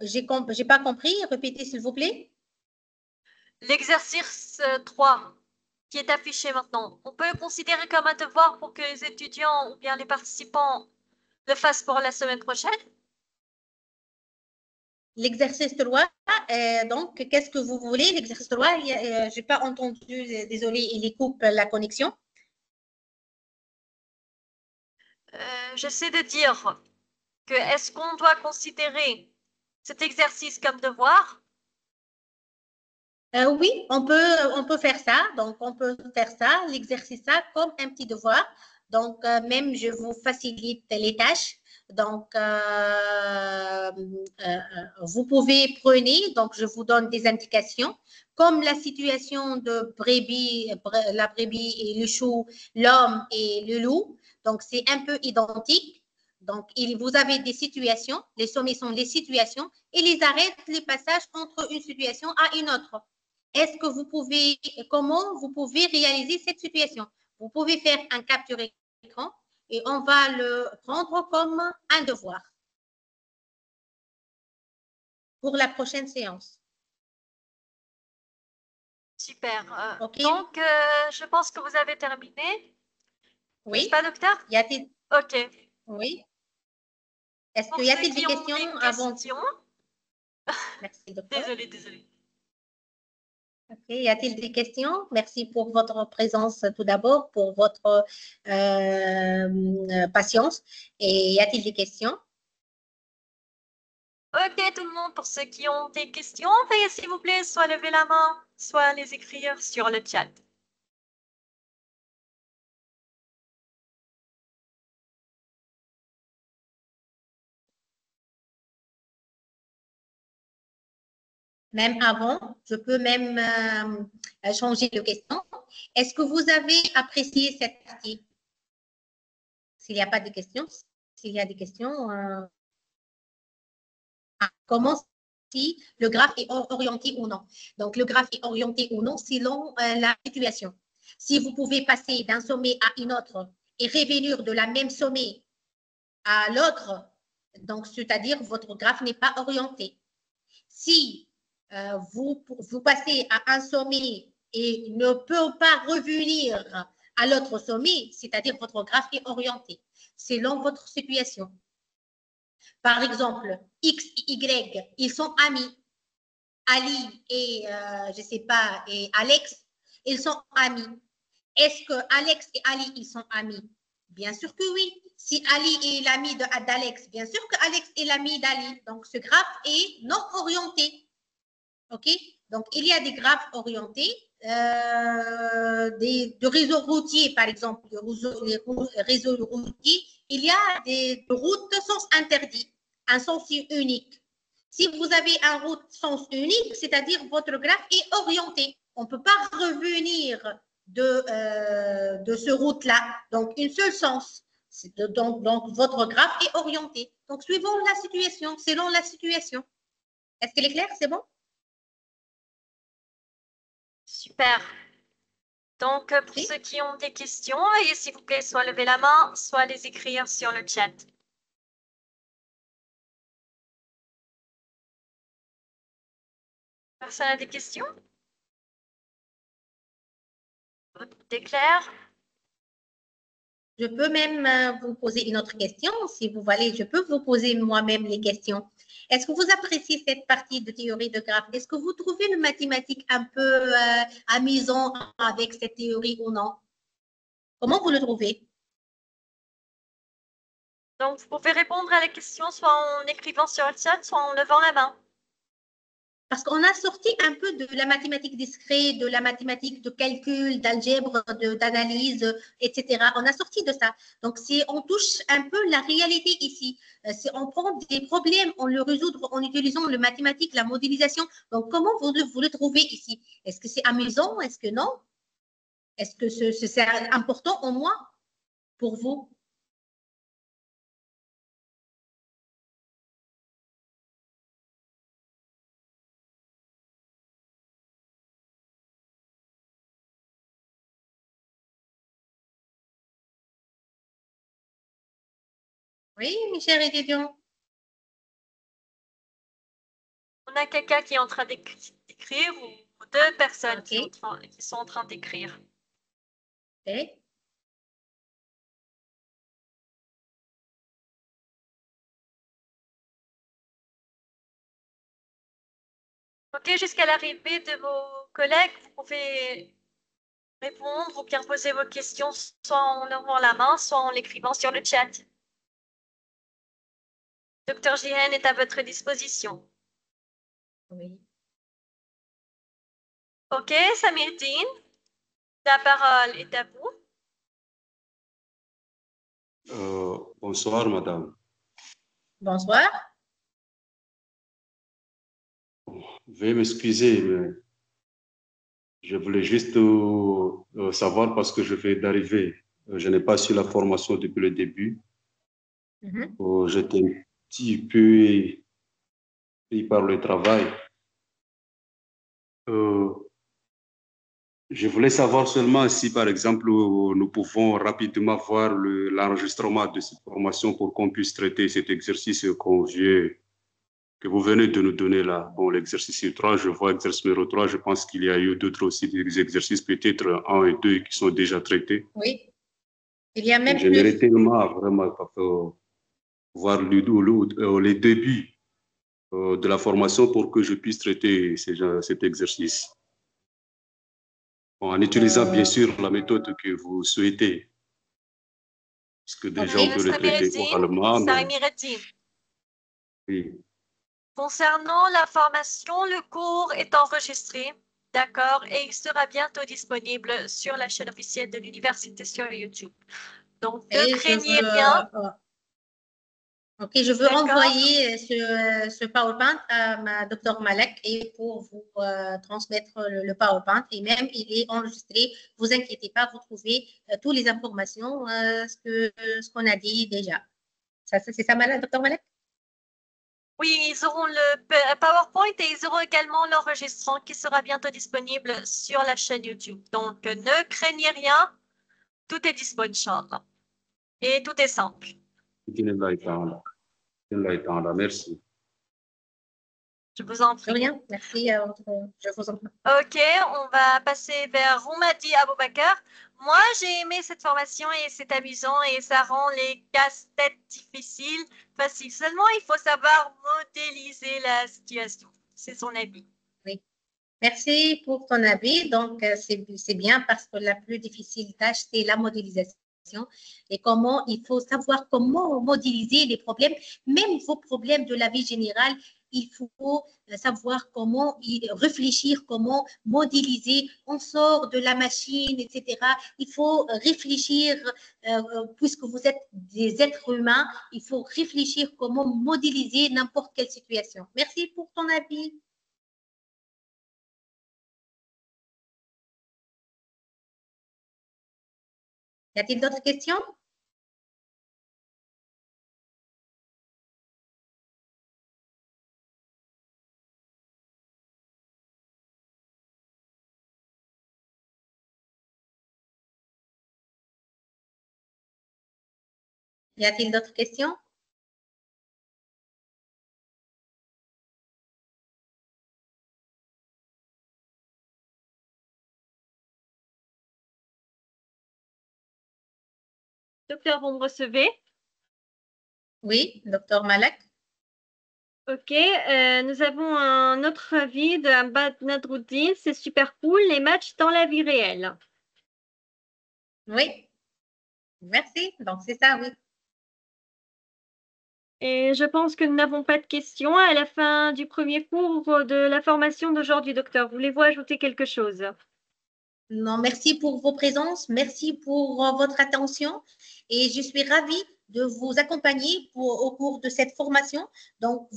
J'ai pas compris. Répétez, s'il vous plaît. L'exercice 3 qui est affiché maintenant, on peut le considérer comme un devoir pour que les étudiants ou bien les participants le fassent pour la semaine prochaine? L'exercice 3, donc, qu'est-ce que vous voulez? L'exercice 3, je n'ai pas entendu, désolé, il coupe la connexion. J'essaie de dire que est-ce qu'on doit considérer cet exercice comme devoir? Oui, on peut faire ça. Donc, on peut faire ça, l'exercice ça comme un petit devoir. Donc, même je vous facilite les tâches. Donc, vous pouvez prenez, donc je vous donne des indications, comme la situation de brebis, la brebis et le chou, l'homme et le loup. Donc, c'est un peu identique. Donc, vous avez des situations, les sommets sont les situations, et les arrêts, les passages entre une situation à une autre. Est-ce que vous pouvez, comment vous pouvez réaliser cette situation? Vous pouvez faire un capture écran et on va le prendre comme un devoir pour la prochaine séance. Super. OK? Donc, je pense que vous avez terminé. N'est-ce pas, Oui? docteur? Y a-t-il, OK. oui? Est-ce Pour qu'il y ceux a-t-il des qui ont questions des avant? questions, Merci, docteur. désolé, désolé. OK. Y a-t-il des questions? Merci pour votre présence tout d'abord, pour votre patience. Et y a-t-il des questions? OK, tout le monde, pour ceux qui ont des questions, veuillez s'il vous plaît soit lever la main, soit les écrire sur le chat. Même avant, je peux même changer de question. Est-ce que vous avez apprécié cette partie? S'il n'y a pas de questions, s'il y a des questions, comment si le graphe est orienté ou non? Donc, le graphe est orienté ou non selon la situation. Si vous pouvez passer d'un sommet à une autre et revenir de la même sommet à l'autre, donc c'est-à-dire votre graphe n'est pas orienté. Si vous passez à un sommet et ne peut pas revenir à l'autre sommet, c'est-à-dire votre graphe est orienté selon votre situation. Par exemple, X et Y, ils sont amis. Ali et, je ne sais pas, et Alex, ils sont amis. Est-ce que Alex et Ali, ils sont amis? Bien sûr que oui. Si Ali est l'ami d'Alex, bien sûr que Alex est l'ami d'Ali. Donc, ce graphe est non orienté. OK? Donc, il y a des graphes orientés, de réseaux routiers, par exemple, les réseaux routiers, il y a des routes sens interdit, un sens unique. Si vous avez un route sens unique, c'est-à-dire votre graphe est orienté. On ne peut pas revenir de ce route-là. Donc, une seule sens. Donc, votre graphe est orienté. Donc, suivant la situation, selon la situation. Est-ce qu'elle est claire? C'est bon? Super. Donc, pour Oui. ceux qui ont des questions, veuillez s'il vous plaît soit lever la main, soit les écrire sur le chat. Personne a des questions? Tout est clair? Je peux même vous poser une autre question, si vous voulez. Je peux vous poser moi-même les questions. Est-ce que vous appréciez cette partie de théorie de graphe? Est-ce que vous trouvez le mathématique un peu amusant avec cette théorie ou non? Comment vous le trouvez? Donc, vous pouvez répondre à la question soit en écrivant sur le chat, soit en levant la main. Parce qu'on a sorti un peu de la mathématique discrète, de la mathématique de calcul, d'algèbre, d'analyse, etc. On a sorti de ça. Donc, on touche un peu la réalité ici. On prend des problèmes, on le résout en utilisant le mathématique, la modélisation. Donc, comment vous le trouvez ici? Est-ce que c'est amusant? Est-ce que non? Est-ce que c'est important au moins pour vous? Oui, mes chers étudiants. On a quelqu'un qui est en train d'écrire ou deux personnes OK. qui sont en train d'écrire. OK. OK, jusqu'à l'arrivée de vos collègues, vous pouvez répondre ou bien poser vos questions soit en levant la main, soit en l'écrivant sur le chat. Docteur Jihen est à votre disposition. Oui. OK, Samirdine, la parole est à vous. Bonsoir, madame. Bonsoir. Veuillez m'excuser, mais je voulais juste savoir parce que je viens d'arriver. Je n'ai pas su la formation depuis le début. J'étais un petit peu pris par le travail. Je voulais savoir seulement si, par exemple, nous pouvons rapidement voir l'enregistrement de cette formation pour qu'on puisse traiter cet exercice que vous venez de nous donner là. Bon, l'exercice 3, je vois exercice numéro 3, je pense qu'il y a eu d'autres aussi des exercices, peut-être 1 et 2 qui sont déjà traités. Oui. Il y a même J'aimerais plus. tellement vraiment voir les débuts de la formation pour que je puisse traiter cet exercice. Bon, en utilisant bien sûr la méthode que vous souhaitez. Parce que déjà, on peut le traiter oralement. Samirdine. Oui. Concernant la formation, le cours est enregistré, d'accord, et il sera bientôt disponible sur la chaîne officielle de l'université sur YouTube. Donc, ne craignez rien. OK, je veux envoyer ce PowerPoint à ma docteur Malek et pour vous transmettre le PowerPoint et même il est enregistré. Vous inquiétez pas, vous trouvez toutes les informations, ce qu'on a dit déjà. C'est ça, docteur Malek? Oui, ils auront le PowerPoint et ils auront également l'enregistrement qui sera bientôt disponible sur la chaîne YouTube. Donc, ne craignez rien, tout est disponible, Inch'Allah. Et tout est simple. Merci. Je vous en prie. De rien, merci. Je vous en prie. OK, on va passer vers Roumadi Aboubakar. Moi, j'ai aimé cette formation et c'est amusant et ça rend les casse-têtes difficiles faciles. Seulement, il faut savoir modéliser la situation. C'est son avis. Oui. Merci pour ton avis. Donc, c'est bien parce que la plus difficile tâche, c'est la modélisation. Et comment il faut savoir comment modéliser les problèmes, même vos problèmes de la vie générale, il faut savoir comment réfléchir, comment modéliser. On sort de la machine, etc. Il faut réfléchir, puisque vous êtes des êtres humains, il faut réfléchir comment modéliser n'importe quelle situation. Merci pour ton avis. Y a-t-il d'autres questions? Y a-t-il d'autres questions? Docteur, vous me recevez? Oui, docteur Malek. OK, nous avons un autre avis de Ambad Nadruddin. C'est super cool, les matchs dans la vie réelle. Oui, merci. Donc, c'est ça, oui. Et je pense que nous n'avons pas de questions à la fin du premier cours de la formation d'aujourd'hui, docteur. Voulez-vous ajouter quelque chose? Non, merci pour vos présences, merci pour votre attention et je suis ravie de vous accompagner au cours de cette formation. Donc,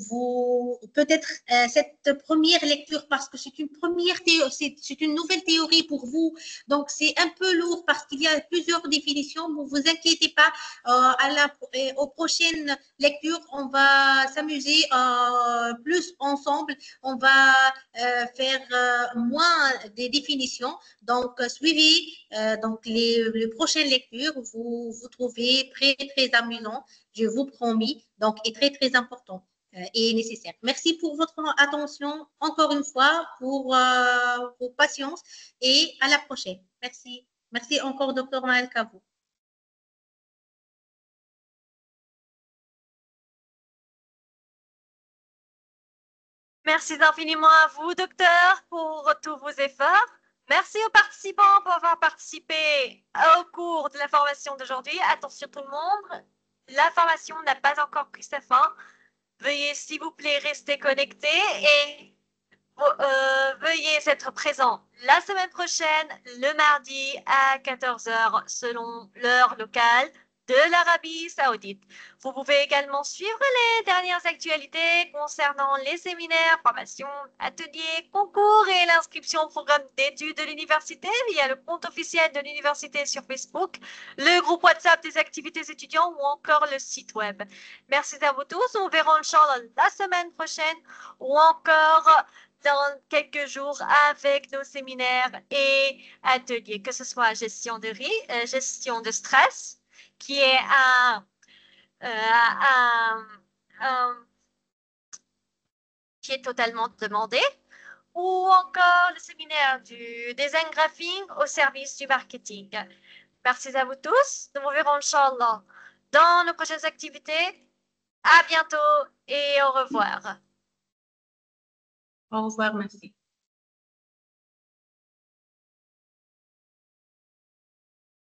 peut-être cette première lecture, parce que c'est une première théorie, c'est une nouvelle théorie pour vous. Donc, c'est un peu lourd parce qu'il y a plusieurs définitions. Ne vous inquiétez pas. Aux prochaines lectures, on va s'amuser plus ensemble. On va faire moins des définitions. Donc, suivez donc les prochaines lectures, vous trouvez très, très amusant, je vous promets, donc, et très, très important et nécessaire. Merci pour votre attention, encore une fois, pour vos patience et à la prochaine. Merci. Merci encore, Dr. Maël Kabou. Merci infiniment à vous, docteur, pour tous vos efforts. Merci aux participants pour avoir participé au cours de la formation d'aujourd'hui. Attention tout le monde, la formation n'a pas encore pris sa fin. Veuillez, s'il vous plaît, rester connectés et veuillez être présents la semaine prochaine, le mardi à 14 h selon l'heure locale de l'Arabie Saoudite. Vous pouvez également suivre les dernières actualités concernant les séminaires, formations, ateliers, concours et l'inscription au programme d'études de l'université via le compte officiel de l'université sur Facebook, le groupe WhatsApp des activités étudiants ou encore le site web. Merci à vous tous. On verra Inch'Allah la semaine prochaine ou encore dans quelques jours avec nos séminaires et ateliers, que ce soit gestion de stress, qui est qui est totalement demandé, ou encore le séminaire du design graphique au service du marketing. Merci à vous tous. Nous vous verrons, Inch'Allah, dans nos prochaines activités. À bientôt et au revoir. Au revoir, merci.